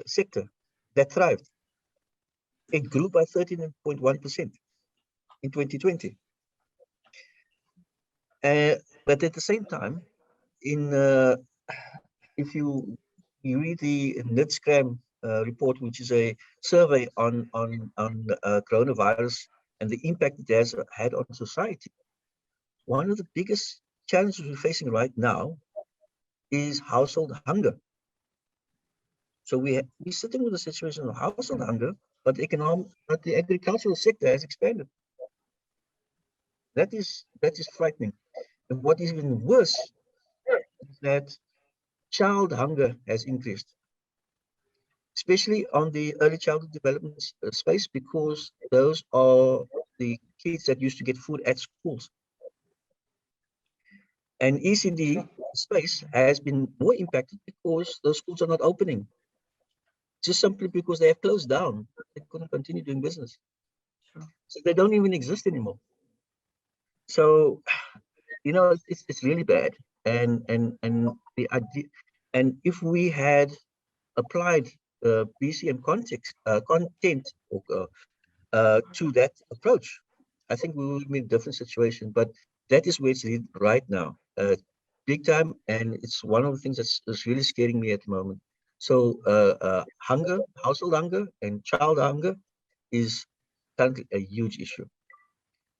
sector that thrived. It grew by 13.1% in 2020. But at the same time, if you read the NITSCRAM report, which is a survey on coronavirus and the impact it has had on society, one of the biggest challenges we're facing right now is household hunger. So we're sitting with a situation of household hunger, but the agricultural sector has expanded. That is frightening. And what is even worse is that child hunger has increased, especially on the early childhood development space, because those are the kids that used to get food at schools. And ECD space has been more impacted because those schools are not opening, just simply because they have closed down. They couldn't continue doing business. So they don't even exist anymore. So, you know, it's really bad. And the idea, And if we had applied BCM content to that approach, I think we would be in a different situation. But that is where it's right now, big time, and it's one of the things that's really scaring me at the moment. So hunger, household hunger, and child hunger is currently a huge issue.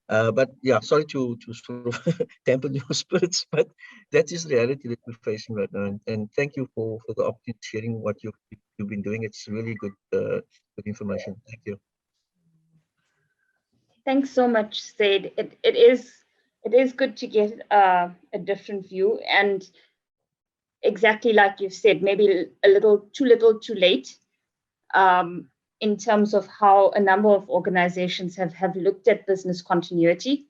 But yeah, sorry to sort of dampen your spirits, but that is the reality that we're facing right now. And thank you for the opportunity of sharing what you've been doing. It's really good good information. Thank you. Thanks so much, Zaid. It is good to get a different view, and exactly like you've said, maybe a little too late in terms of how a number of organizations have looked at business continuity,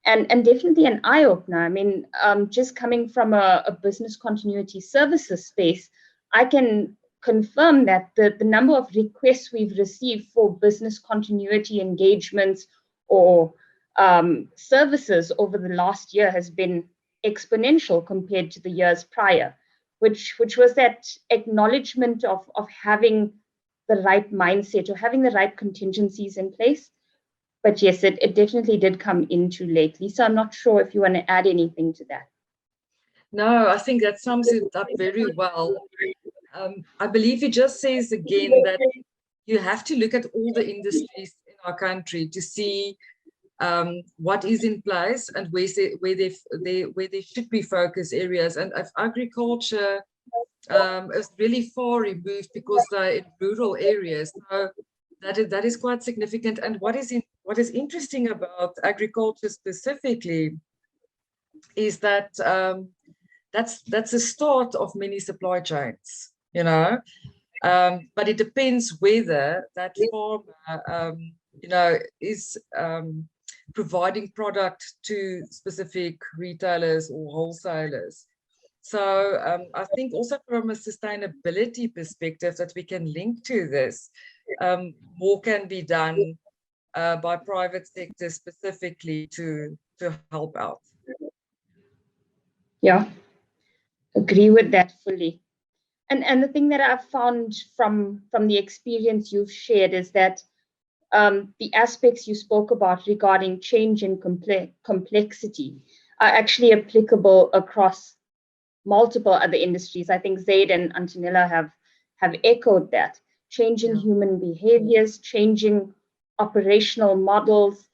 and definitely an eye-opener. I mean, just coming from a business continuity services space, I can confirm that the number of requests we've received for business continuity engagements or services over the last year has been exponential compared to the years prior, which was that acknowledgement of having the right mindset or having the right contingencies in place. But yes, it definitely did come in too late. Lisa, I'm not sure if you want to add anything to that. No, I think that sums it up very well. I believe it just says again that you have to look at all the industries in our country to see what is in place and where there should be focus areas. And if agriculture is really far removed because they're in rural areas, so that is quite significant. And what is interesting about agriculture specifically is that that's the start of many supply chains, you know. But it depends whether that farmer, you know, is providing product to specific retailers or wholesalers. So I think also from a sustainability perspective that we can link to this, more can be done by private sector specifically to help out. Yeah, agree with that fully. And the thing that I've found from the experience you've shared is that the aspects you spoke about regarding change and complexity are actually applicable across multiple other industries. I think Zaid and Antonella have echoed that. Changing human behaviors, changing operational models.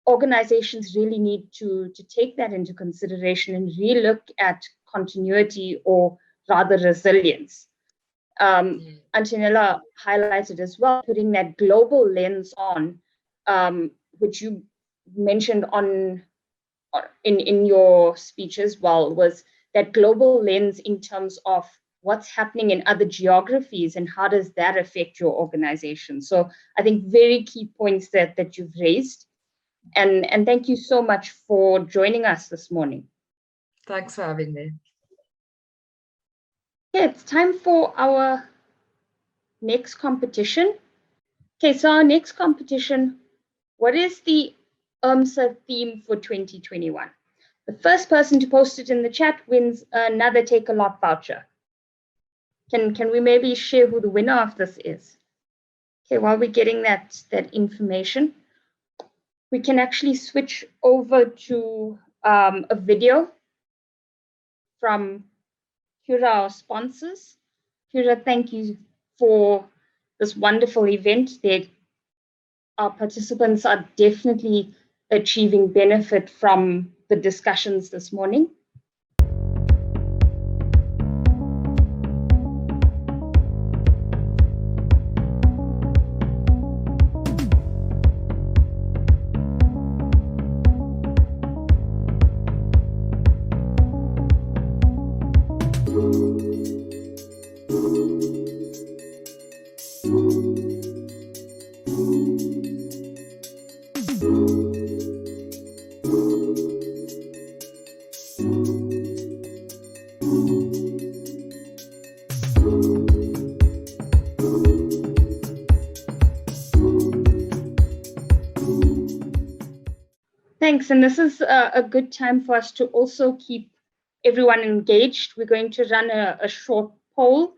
Organizations really need to take that into consideration and relook at continuity, or rather resilience. Antonella highlighted as well, putting that global lens on, which you mentioned in your speech as well, was that global lens in terms of what's happening in other geographies and how does that affect your organization. So I think very key points that you've raised. And thank you so much for joining us this morning. Thanks for having me. Okay, it's time for our next competition. Okay, so our next competition, what is the IRMSA theme for 2021? The first person to post it in the chat wins another Take a Lot voucher. Can we maybe share who the winner of this is? Okay, while we're getting that information, we can actually switch over to a video from Hura, our sponsors. Hura, thank you for this wonderful event. Our participants are definitely achieving benefit from the discussions this morning. Thanks, and this is a good time for us to also keep everyone engaged, we're going to run a short poll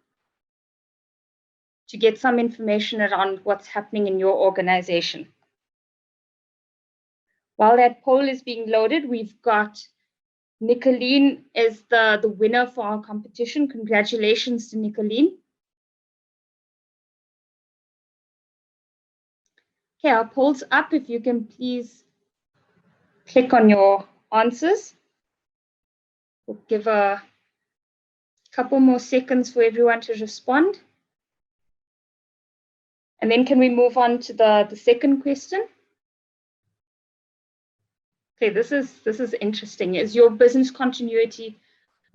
to get some information around what's happening in your organization. While that poll is being loaded, we've got Nicolene as the winner for our competition. Congratulations to Nicolene. Okay, our poll's up. If you can please click on your answers. We'll give a couple more seconds for everyone to respond. And then can we move on to the second question? Okay, this is interesting. Is your business continuity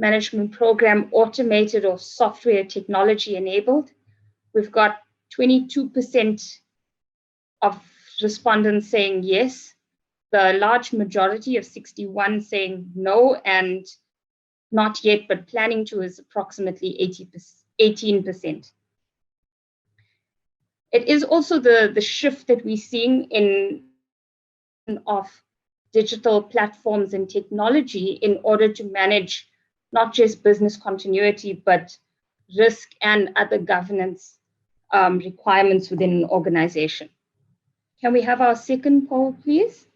management program automated or software technology enabled? We've got 22% of respondents saying yes, the large majority of 61 saying no, and not yet, but planning to is approximately 18%. It is also the shift that we're seeing in of digital platforms and technology in order to manage not just business continuity, but risk and other governance requirements within an organization. Can we have our second poll, please?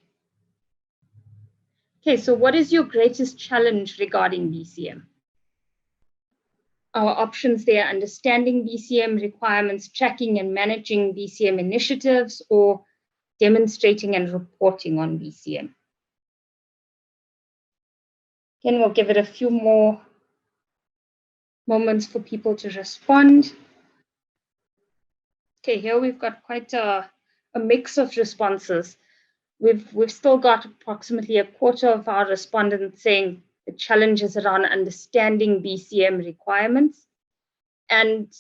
Okay, so what is your greatest challenge regarding BCM? Our options there: understanding BCM requirements, tracking and managing BCM initiatives, or demonstrating and reporting on BCM. Again, we'll give it a few more moments for people to respond. Okay, here we've got quite a mix of responses. We've still got approximately a quarter of our respondents saying the challenge is around understanding BCM requirements. And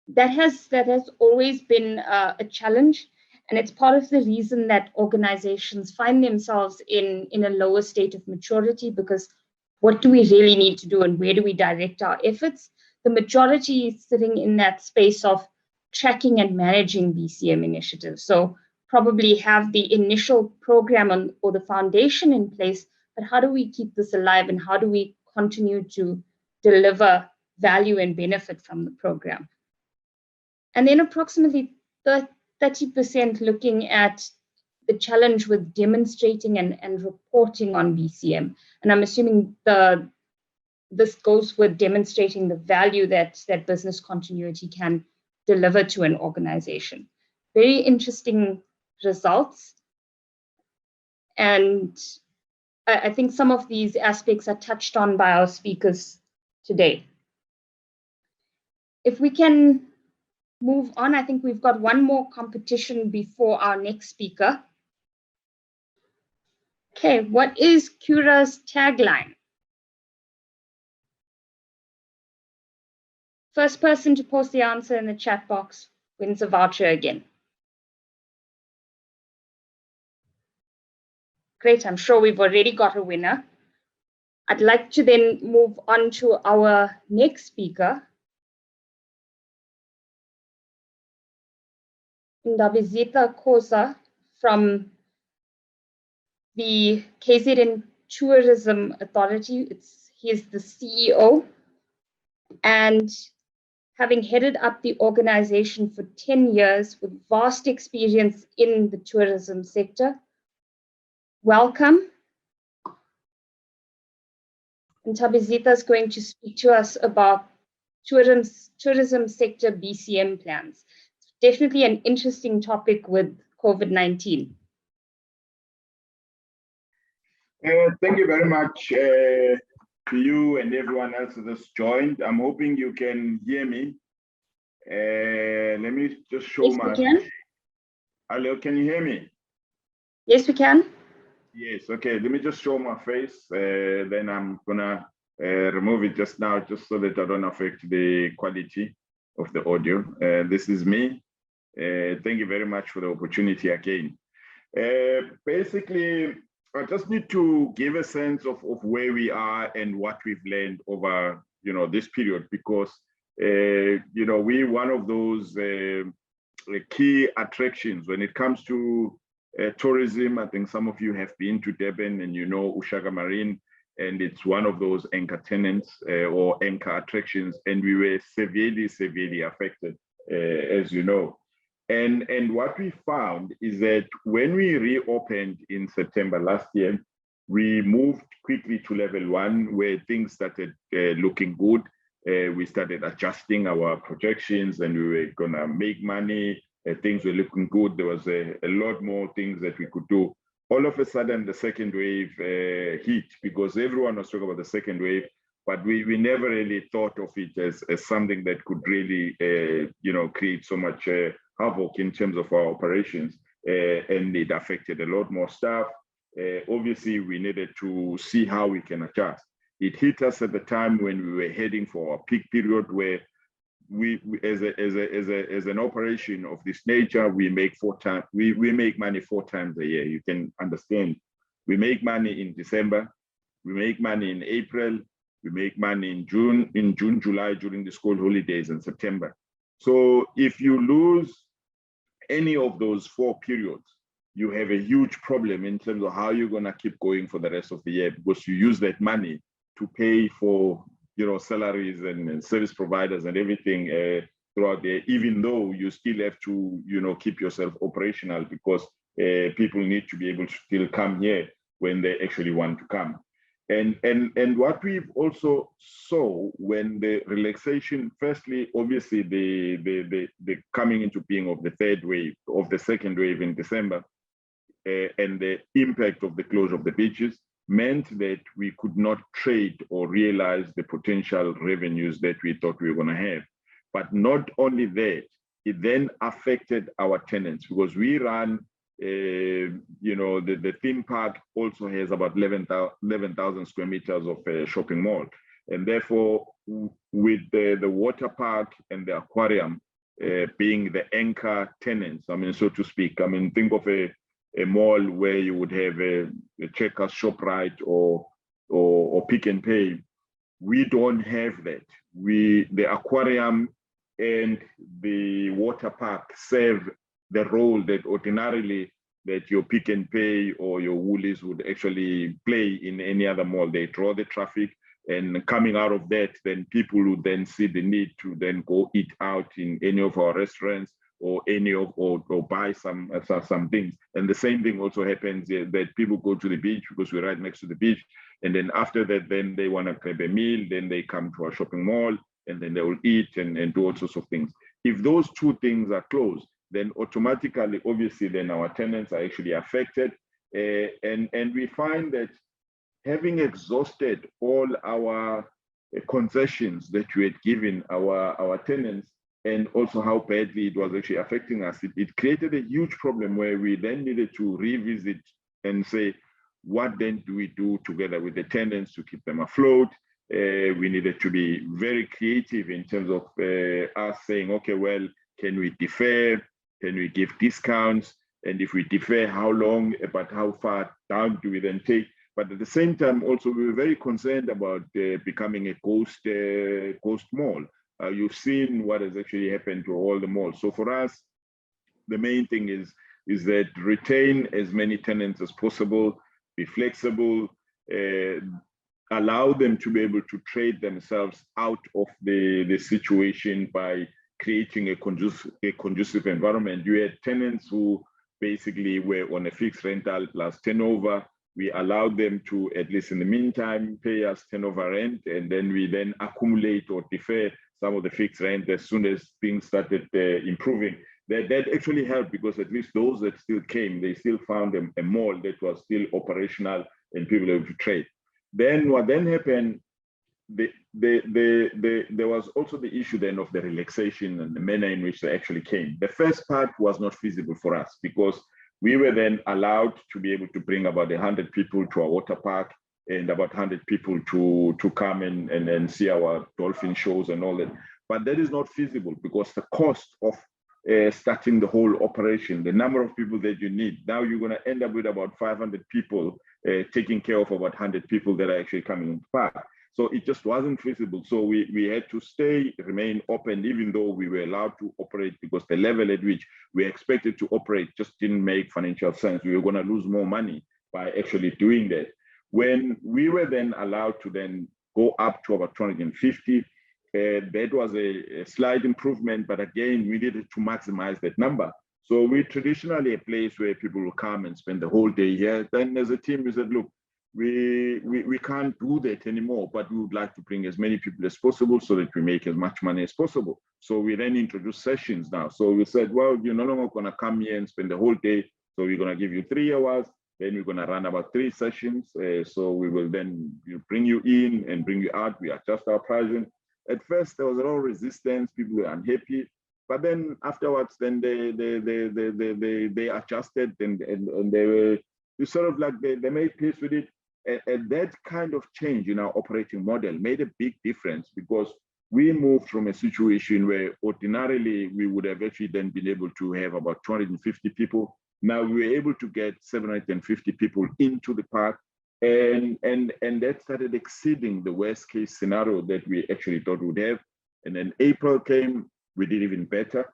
that has always been a challenge. And it's part of the reason that organizations find themselves in a lower state of maturity, because what do we really need to do and where do we direct our efforts? The majority is sitting in that space of tracking and managing BCM initiatives. So probably have the initial program or the foundation in place, but how do we keep this alive and how do we continue to deliver value and benefit from the program? And then approximately 30% looking at the challenge with demonstrating and reporting on BCM. And I'm assuming this goes with demonstrating the value that business continuity can deliver to an organization. Very interesting results. And I think some of these aspects are touched on by our speakers today. If we can move on, I think we've got one more competition before our next speaker. Okay, what is Cura's tagline? First person to post the answer in the chat box wins a voucher again. Great, I'm sure we've already got a winner. I'd like to then move on to our next speaker, Ndabizitha Khoza from the KZN Tourism Authority. He is the CEO, and having headed up the organization for 10 years with vast experience in the tourism sector. Welcome. And Ndabizitha is going to speak to us about tourism sector BCM plans. Definitely an interesting topic with COVID-19. Thank you very much to you and everyone else that's joined. I'm hoping you can hear me. Let me just show yes, we can. Hello, can you hear me? Yes, we can. Yes, okay. Let me just show my face. Then I'm gonna remove it just now, just so that I don't affect the quality of the audio. This is me. Thank you very much for the opportunity again. Basically, I just need to give a sense of where we are and what we've learned over, this period, because, we're one of those key attractions when it comes to tourism. I think some of you have been to Durban and Ushaka Marine. and it's one of those anchor tenants or anchor attractions, and we were severely affected, as you know. And what we found is that when we reopened in September last year, we moved quickly to level 1, where things started looking good. We started adjusting our projections, and we were gonna make money. Things were looking good. There was a lot more things that we could do. All of a sudden, the second wave hit, because everyone was talking about the second wave, but we never really thought of it as something that could really, create so much havoc in terms of our operations, and it affected a lot more staff. Obviously, we needed to see how we can adjust. It hit us at the time when we were heading for a peak period, where we as an operation of this nature, we make money 4 times a year. You can understand. We make money in December, we make money in April, we make money in June, July during the school holidays, and September. So if you lose any of those 4 periods, you have a huge problem in terms of how you're going to keep going for the rest of the year, because you use that money to pay for salaries and service providers and everything throughout the year, even though you still have to keep yourself operational, because people need to be able to still come here when they actually want to come. And what we've also saw when the relaxation, firstly, obviously the coming into being of the third wave, of the second wave in December, and the impact of the closure of the beaches, meant that we could not trade or realize the potential revenues that we thought we were going to have. But not only that, it then affected our tenants, because we run, the theme park also has about 11,000 square meters of a shopping mall. And therefore, with the water park and the aquarium being the anchor tenants, so to speak, think of a mall where you would have a Checkers, ShopRite, or Pick and Pay. We don't have that. The aquarium and the water park serve the role that ordinarily that your Pick and Pay or your Woolies would actually play in any other mall. They draw the traffic, and coming out of that, then people would then see the need to then go eat out in any of our restaurants, or buy some things. And the same thing also happens that people go to the beach, because we're right next to the beach, and then after that, then they want to grab a meal, then they come to our shopping mall, and then they will eat and do all sorts of things. If those 2 things are closed, then automatically, obviously, then our tenants are actually affected. And we find that having exhausted all our concessions that we had given our tenants, and also how badly it was actually affecting us, it created a huge problem, where we then needed to revisit and say, what then do we do together with the tenants to keep them afloat? We needed to be very creative in terms of us saying, okay, well, can we defer? Can we give discounts? And if we defer, how long, but how far down do we then take? But at the same time, also, we were very concerned about becoming a ghost mall. You've seen what has actually happened to all the malls. So for us, the main thing is that retain as many tenants as possible, be flexible, allow them to be able to trade themselves out of the situation by creating a conducive environment. You had tenants who basically were on a fixed rental plus turnover. We allowed them to, at least in the meantime, pay us turnover rent, and then we then accumulate or defer some of the fixed rent as soon as things started improving. That actually helped, because at least those that still came, they still found a mall that was still operational and people able to trade. Then what then happened, there was also the issue then of the relaxation and the manner in which they actually came. The first part was not feasible for us, because we were then allowed to be able to bring about 100 people to our water park, and about 100 people to come and see our dolphin shows and all that. But that is not feasible, because the cost of starting the whole operation, the number of people that you need, now you're going to end up with about 500 people taking care of about 100 people that are actually coming into the park. So it just wasn't feasible. So we had to remain open, even though we were allowed to operate, because the level at which we expected to operate just didn't make financial sense. We were going to lose more money by actually doing that. When we were then allowed to then go up to about 250, that was a slight improvement, but again, we needed to maximize that number. So we're traditionally a place where people will come and spend the whole day here. Then as a team, we said, look, we can't do that anymore, but we would like to bring as many people as possible so that we make as much money as possible. So we then introduced sessions now. So we said, well, you're no longer going to come here and spend the whole day. So we're going to give you 3 hours. Then we're going to run about 3 sessions. So we will then bring you in and bring you out. We adjust our pricing. At first, there was a lot of resistance. People were unhappy. But then afterwards, then they adjusted and they were sort of like they made peace with it. And that kind of change in our operating model made a big difference, because we moved from a situation where ordinarily we would have actually then been able to have about 250 people. Now we were able to get 750 people into the park, and that started exceeding the worst case scenario that we actually thought we would have. And then April came, we did even better,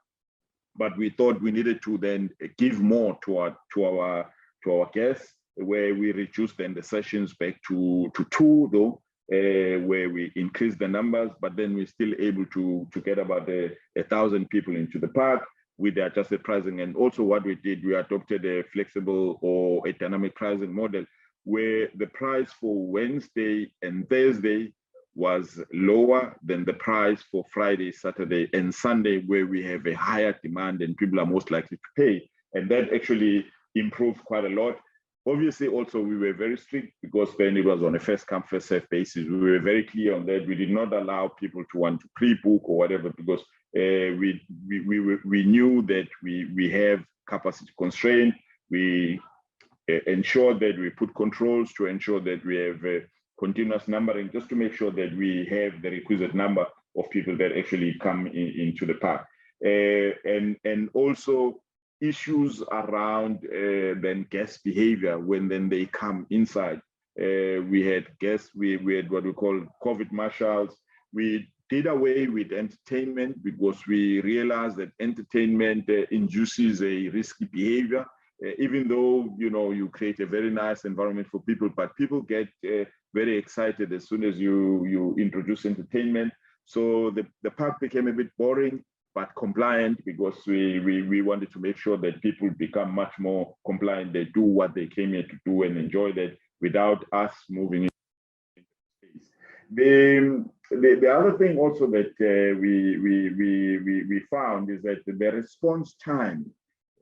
but we thought we needed to then give more to our guests, where we reduced then the sessions back to 2 though, where we increased the numbers, but then we're still able to get about 1,000 people into the park with the adjusted pricing. And also what we did, we adopted a flexible or a dynamic pricing model, where the price for Wednesday and Thursday was lower than the price for Friday, Saturday, and Sunday, where we have a higher demand and people are most likely to pay. And that actually improved quite a lot. Obviously, also, we were very strict, because then it was on a first come, first serve basis. We were very clear on that. We did not allow people to want to pre-book or whatever, because we knew that we have capacity constraint. We ensured that we put controls to ensure that we have continuous numbering, just to make sure that we have the requisite number of people that actually come into the park. And also, issues around then guest behavior when then they come inside. We had guests, we had what we call COVID marshals. We did away with entertainment because we realized that entertainment induces a risky behavior. Even though you create a very nice environment for people, but people get very excited as soon as you introduce entertainment. So the park became a bit boring, but compliant, because we wanted to make sure that people become much more compliant. They do what they came here to do and enjoy that without us moving into space. The other thing also that we found is that the response time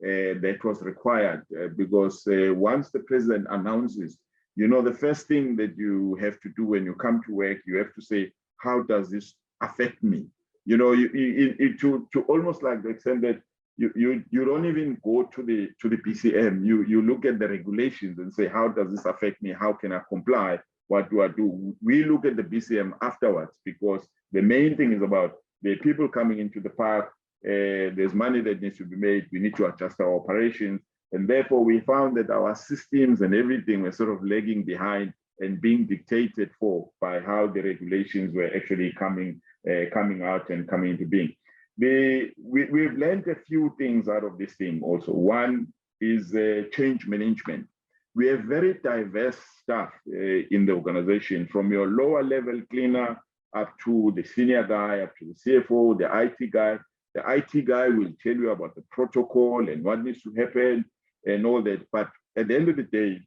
that was required, because once the president announces, the first thing that you have to do when you come to work, you have to say, how does this affect me? To almost like the extent that you don't even go to the BCM. You look at the regulations and say, how does this affect me? How can I comply? What do I do? We look at the BCM afterwards, because the main thing is about the people coming into the park. There's money that needs to be made. We need to adjust our operations. And therefore, we found that our systems and everything were sort of lagging behind and being dictated for by how the regulations were actually coming out and coming into being. We've learned a few things out of this thing also. One is change management. We have very diverse staff in the organization, from your lower level cleaner up to the senior guy, up to the CFO, the IT guy. The IT guy will tell you about the protocol and what needs to happen and all that. But at the end of the day,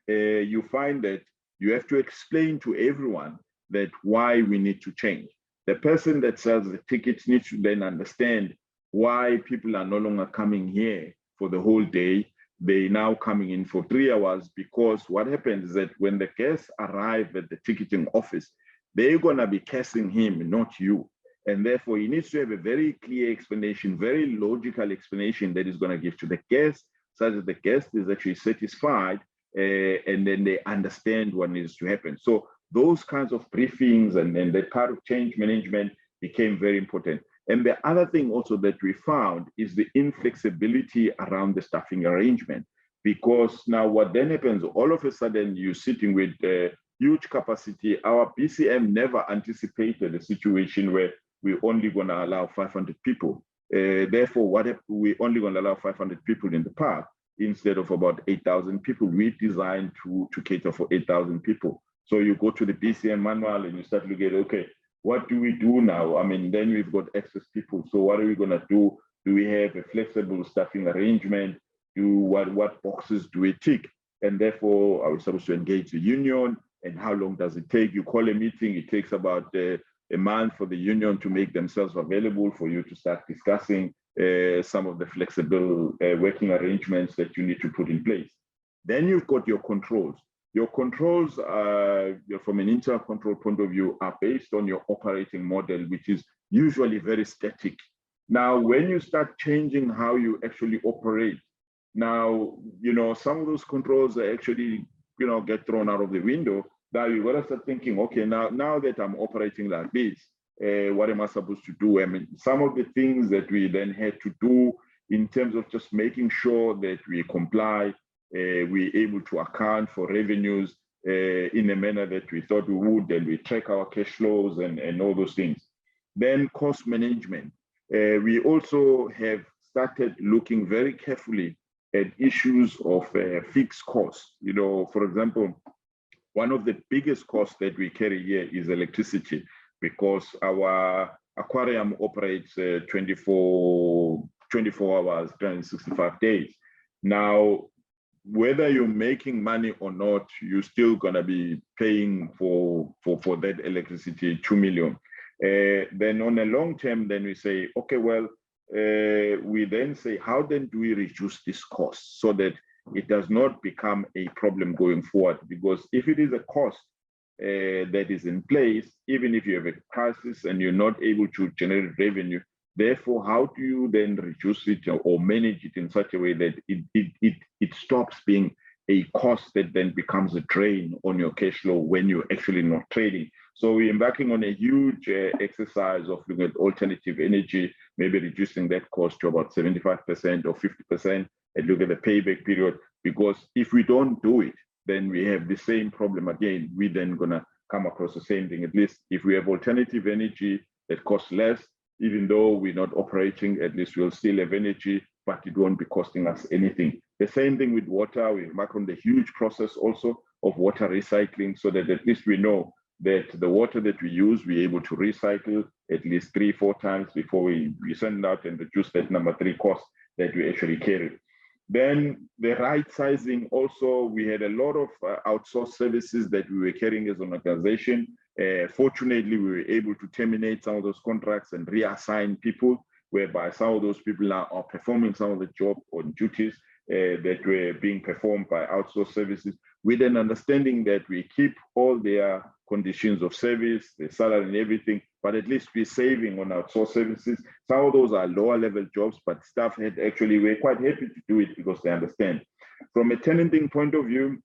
you find that you have to explain to everyone that why we need to change. The person that sells the tickets needs to then understand why people are no longer coming here for the whole day. They're now coming in for 3 hours, because what happens is that when the guests arrive at the ticketing office, they're going to be casting him, not you. And therefore, he needs to have a very clear explanation, very logical explanation that he's going to give to the guest, such that the guest is actually satisfied, and then they understand what needs to happen. So those kinds of briefings and that part of change management became very important. And the other thing also that we found is the inflexibility around the staffing arrangement, because now what then happens, all of a sudden you're sitting with huge capacity. Our BCM never anticipated a situation where we're only going to allow 500 people. Therefore, we're only going to allow 500 people in the park. instead of about 8,000 people. We designed to cater for 8,000 people. So you go to the BCM manual and you start looking at, okay, what do we do now? I mean, then we've got excess people. So what are we going to do? Do we have a flexible staffing arrangement? What boxes do we tick? And therefore, are we supposed to engage the union? And how long does it take? You call a meeting, it takes about a month for the union to make themselves available for you to start discussing some of the flexible working arrangements that you need to put in place. Then you've got your controls. Your controls, from an internal control point of view, are based on your operating model, which is usually very static. Now, when you start changing how you actually operate, now, some of those controls are actually, get thrown out of the window. Now you got to start thinking, okay, now that I'm operating like this, what am I supposed to do? I mean, some of the things that we then had to do in terms of just making sure that we comply, we're able to account for revenues in a manner that we thought we would, and we track our cash flows and all those things. Then cost management. We also have started looking very carefully at issues of fixed costs. For example, one of the biggest costs that we carry here is electricity, because our aquarium operates 24 hours, 365 days. Now, whether you're making money or not, you're still gonna be paying for that electricity, 2 million. Then on a long term, then we say, okay, well, we then say, how then do we reduce this cost so that it does not become a problem going forward? Because if it is a cost that is in place, even if you have a crisis and you're not able to generate revenue, therefore, how do you then reduce it or manage it in such a way that it stops being a cost that then becomes a drain on your cash flow when you're actually not trading? So we're embarking on a huge exercise of looking at alternative energy, maybe reducing that cost to about 75% or 50%, and look at the payback period. Because if we don't do it, then we have the same problem again. We're then gonna come across the same thing. At least if we have alternative energy that costs less, even though we're not operating, at least we'll still have energy, but it won't be costing us anything. The same thing with water. We embark on the huge process also of water recycling, so that at least we know that the water that we use, we're able to recycle at least 3-4 times before we send out and reduce that number 3 cost that we actually carry. Then the right sizing also, we had a lot of outsourced services that we were carrying as an organization. Fortunately, we were able to terminate some of those contracts and reassign people, whereby some of those people now are performing some of the job or duties that were being performed by outsourced services, with an understanding that we keep all their conditions of service, the salary and everything, but at least we're saving on outsourced services. Some of those are lower level jobs, but staff had actually, we're quite happy to do it because they understand. From a tenanting point of view,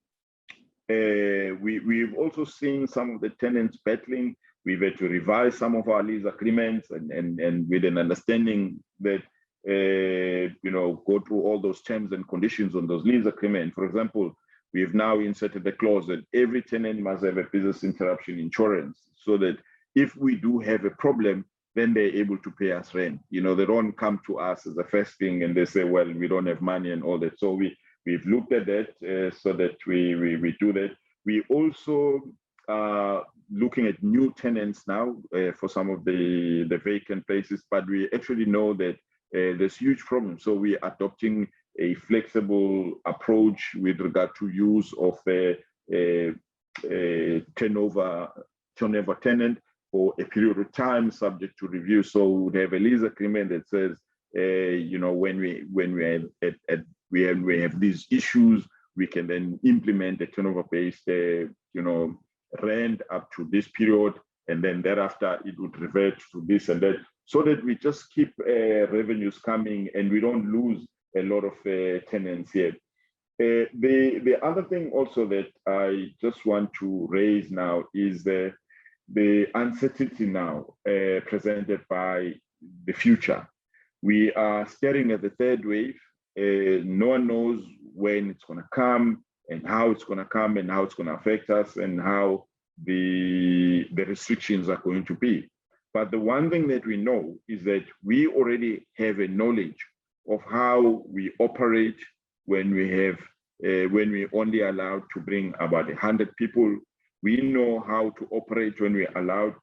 we've also seen some of the tenants battling. We've had to revise some of our lease agreements and with an understanding that, go through all those terms and conditions on those lease agreements. For example, we've now inserted the clause that every tenant must have a business interruption insurance, so that if we do have a problem, then they're able to pay us rent. They don't come to us as the first thing and they say, well, we don't have money and all that. So we've looked at that so that we do that. We also are looking at new tenants now for some of the vacant places, but we actually know that there's huge problems. So we're adopting a flexible approach with regard to use of a turnover tenant for a period of time, subject to review. So we would have a lease agreement that says, when we have these issues, we can then implement a turnover-based, rent up to this period, and then thereafter it would revert to this and that, so that we just keep revenues coming and we don't lose a lot of tenants here. The other thing also that I just want to raise now is the uncertainty now presented by the future. We are staring at the third wave. No one knows when it's going to come and how it's going to come and how it's going to affect us and how the restrictions are going to be. But the one thing that we know is that we already have a knowledge of how we operate when we only allowed to bring about 100 people. We know how to operate when we're allowed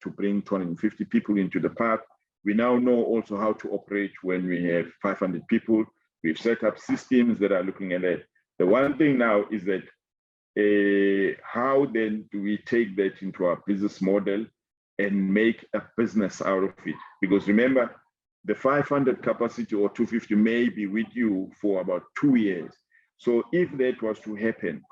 to bring 250 people into the park. We now know also how to operate when we have 500 people. We've set up systems that are looking at it. The one thing now is that how then do we take that into our business model and make a business out of it? Because remember, the 500 capacity or 250 may be with you for about 2 years. So if that was to happen,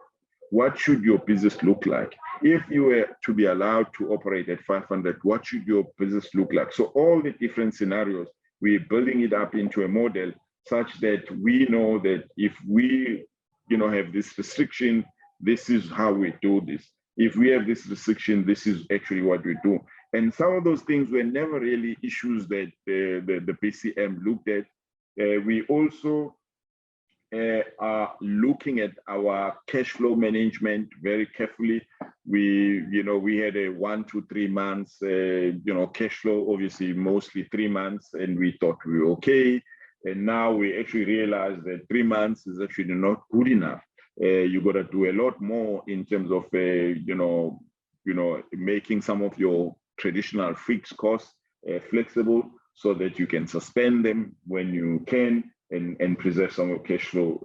what should your business look like? If you were to be allowed to operate at 500, what should your business look like? So all the different scenarios, we're building it up into a model such that we know that if we have this restriction, this is how we do this. If we have this restriction, this is actually what we do. And some of those things were never really issues that the BCM looked at. We also are looking at our cash flow management very carefully. We had a 1 to 3 months, cash flow, obviously mostly 3 months, and we thought we were okay. And now we actually realize that 3 months is actually not good enough. You got to do a lot more in terms of, making some of your traditional fixed costs flexible so that you can suspend them when you can and preserve some of cash flow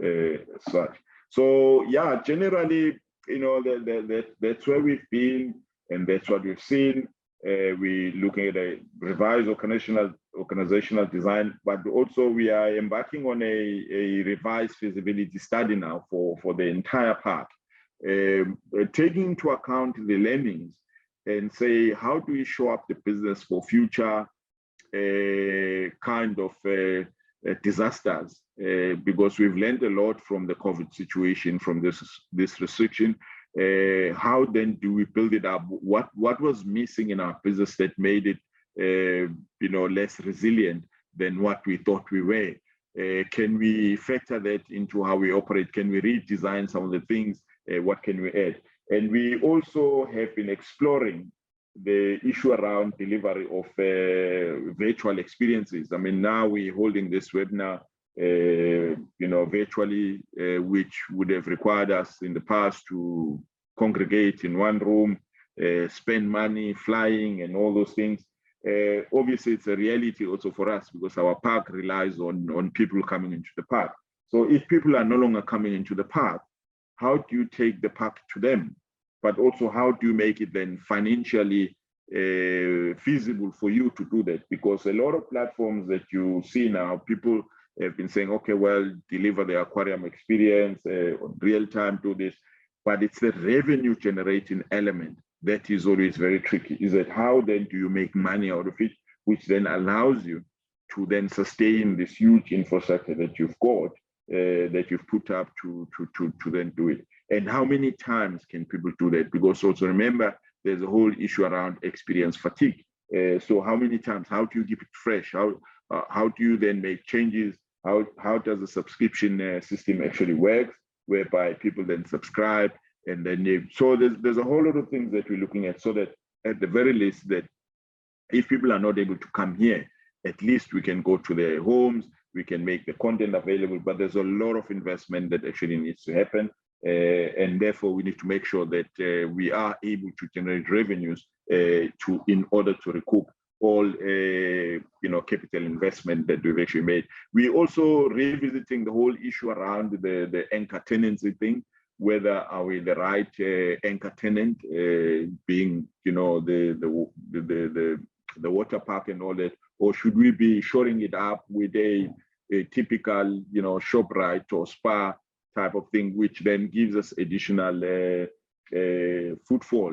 such. So yeah, generally, that's where we've been and that's what we've seen. We're looking at a revised organizational design, but also we are embarking on a revised feasibility study now for the entire park, taking into account the learnings and say, how do we show up the business for future kind of disasters? Because we've learned a lot from the COVID situation, from this restriction. How then do we build it up? What was missing in our business that made it less resilient than what we thought we were? Can we factor that into how we operate? Can we redesign some of the things? What can we add? And we also have been exploring the issue around delivery of virtual experiences. I mean, now we're holding this webinar virtually, which would have required us in the past to congregate in one room, spend money, flying and all those things. Obviously, it's a reality also for us because our park relies on people coming into the park. So if people are no longer coming into the park, how do you take the park to them? But also, how do you make it then financially feasible for you to do that? Because a lot of platforms that you see now, people have been saying, okay, well, deliver the aquarium experience, real time, do this. But it's the revenue generating element that is always very tricky. Is that how then do you make money out of it, which then allows you to then sustain this huge infrastructure that you've got, that you've put up to then do it. And how many times can people do that? Because also remember, there's a whole issue around experience fatigue. So how many times, how do you keep it fresh? How do you then make changes? How does the subscription system actually work, whereby people then subscribe and then so there's a whole lot of things that we're looking at, so that at the very least, that if people are not able to come here, at least we can go to their homes, we can make the content available, but there's a lot of investment that actually needs to happen. And therefore, we need to make sure that we are able to generate revenues in order to recoup all capital investment that we've actually made. We're also revisiting the whole issue around the anchor tenancy thing. Whether are we the right anchor tenant, being the water park and all that, or should we be shoring it up with a typical ShopRite or Spa type of thing, which then gives us additional footfall,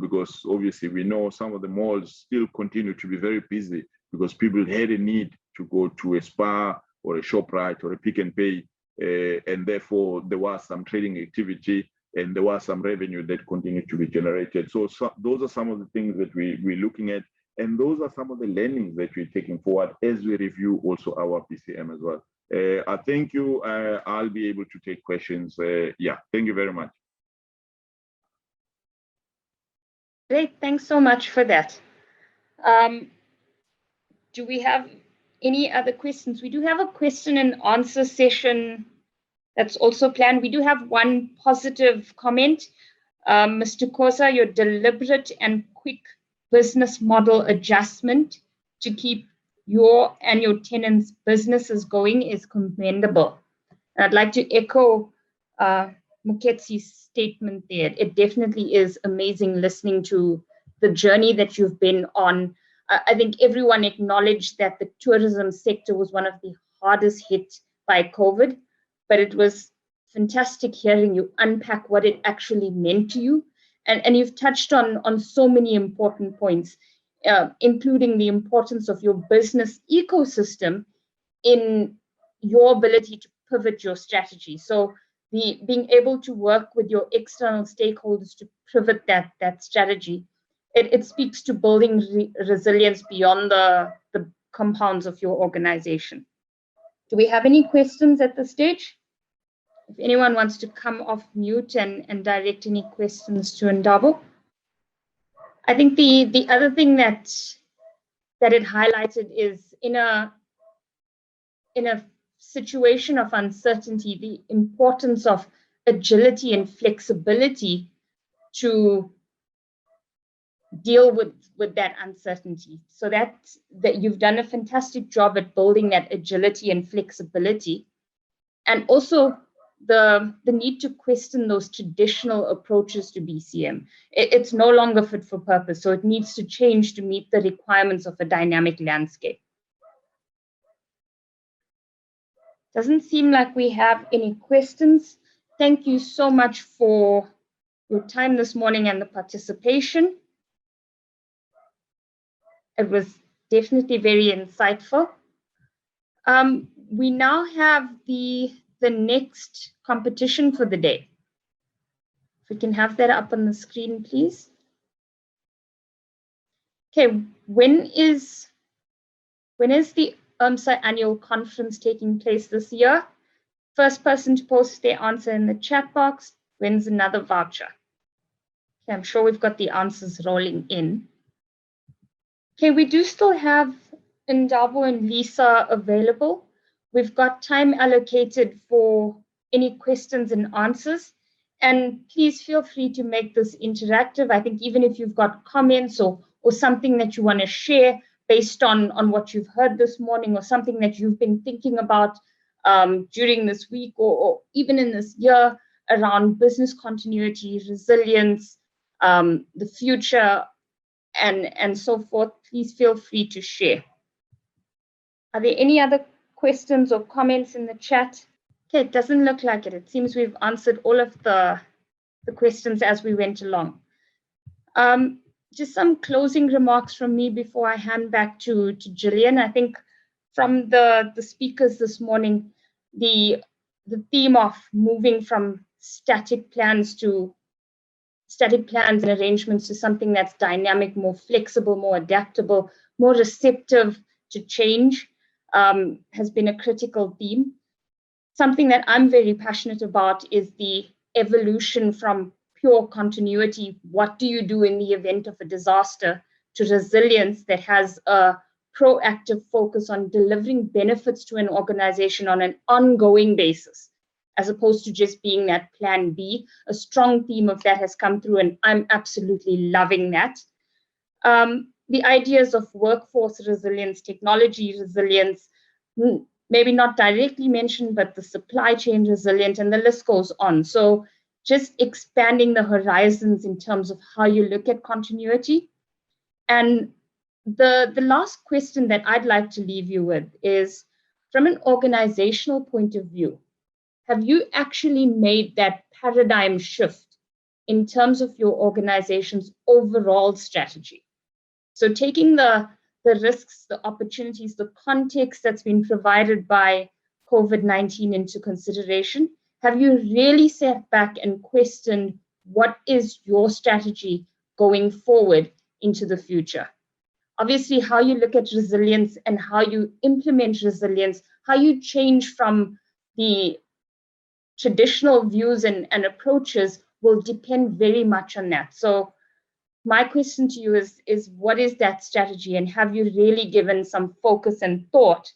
because obviously we know some of the malls still continue to be very busy because people had a need to go to a Spa or a ShopRite or a Pick and Pay, and therefore there was some trading activity and there was some revenue that continued to be generated. So those are some of the things that we're looking at, and those are some of the learnings that we're taking forward as we review also our BCM as well. I thank you. I'll be able to take questions. Yeah, thank you very much. Great, thanks so much for that. Do we have any other questions? We do have a question and answer session That's also planned. We do have one positive comment. Mr. Kosa, your deliberate and quick business model adjustment to keep your and your tenants' businesses going is commendable. And I'd like to echo Muketsi's statement there. It definitely is amazing listening to the journey that you've been on. I think everyone acknowledged that the tourism sector was one of the hardest hit by COVID, but it was fantastic hearing you unpack what it actually meant to you. And you've touched on so many important points, including the importance of your business ecosystem in your ability to pivot your strategy. So being able to work with your external stakeholders to pivot that strategy, it speaks to building resilience beyond the compounds of your organization. Do we have any questions at this stage? If anyone wants to come off mute and direct any questions to Ndabo. I think the other thing that it highlighted is in a situation of uncertainty, the importance of agility and flexibility to deal with that uncertainty. So that you've done a fantastic job at building that agility and flexibility, and also the need to question those traditional approaches to BCM. It's no longer fit for purpose, so it needs to change to meet the requirements of a dynamic landscape. Doesn't seem like we have any questions. Thank you so much for your time this morning and the participation. It was definitely very insightful. We now have the next competition for the day. If we can have that up on the screen, please. Okay, when is the IRMSA annual conference taking place this year? First person to post their answer in the chat box wins another voucher. Okay, I'm sure we've got the answers rolling in. Okay, we do still have Ndabo and Lisa available. We've got time allocated for any questions and answers. And please feel free to make this interactive. I think even if you've got comments or something that you want to share based on what you've heard this morning, or something that you've been thinking about during this week or even in this year around business continuity, resilience, the future, and so forth, please feel free to share. Are there any other questions or comments in the chat? Okay, it doesn't look like it. It seems we've answered all of the questions as we went along. Just some closing remarks from me before I hand back to Gillian. I think from the speakers this morning, the theme of moving from static plans and arrangements to something that's dynamic, more flexible, more adaptable, more receptive to change has been a critical theme. Something that I'm very passionate about is the evolution from pure continuity, what do you do in the event of a disaster, to resilience that has a proactive focus on delivering benefits to an organization on an ongoing basis, as opposed to just being that plan B. A strong theme of that has come through, and I'm absolutely loving that. The ideas of workforce resilience, technology resilience, maybe not directly mentioned, but the supply chain resilience, and the list goes on. So just expanding the horizons in terms of how you look at continuity. And the last question that I'd like to leave you with is, from an organizational point of view, have you actually made that paradigm shift in terms of your organization's overall strategy? So taking the risks, the opportunities, the context that's been provided by COVID-19 into consideration, have you really sat back and questioned what is your strategy going forward into the future? Obviously, how you look at resilience and how you implement resilience, how you change from the traditional views and approaches will depend very much on that. So my question to you is what is that strategy, and have you really given some focus and thought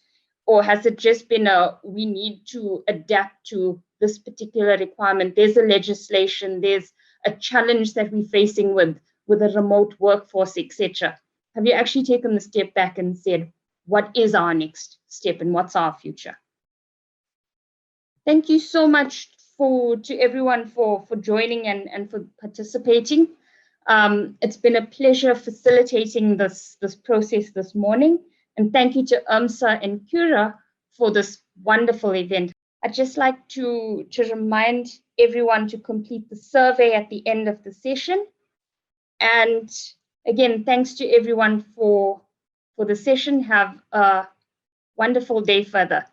or has it just been we need to adapt to this particular requirement? There's a legislation, there's a challenge that we're facing with a remote workforce, etc. Have you actually taken the step back and said, what is our next step and what's our future? Thank you so much to everyone for joining and for participating. It's been a pleasure facilitating this process this morning. And thank you to IRMSA and Cura for this wonderful event. I'd just like to remind everyone to complete the survey at the end of the session. And again, thanks to everyone for the session. Have a wonderful day further.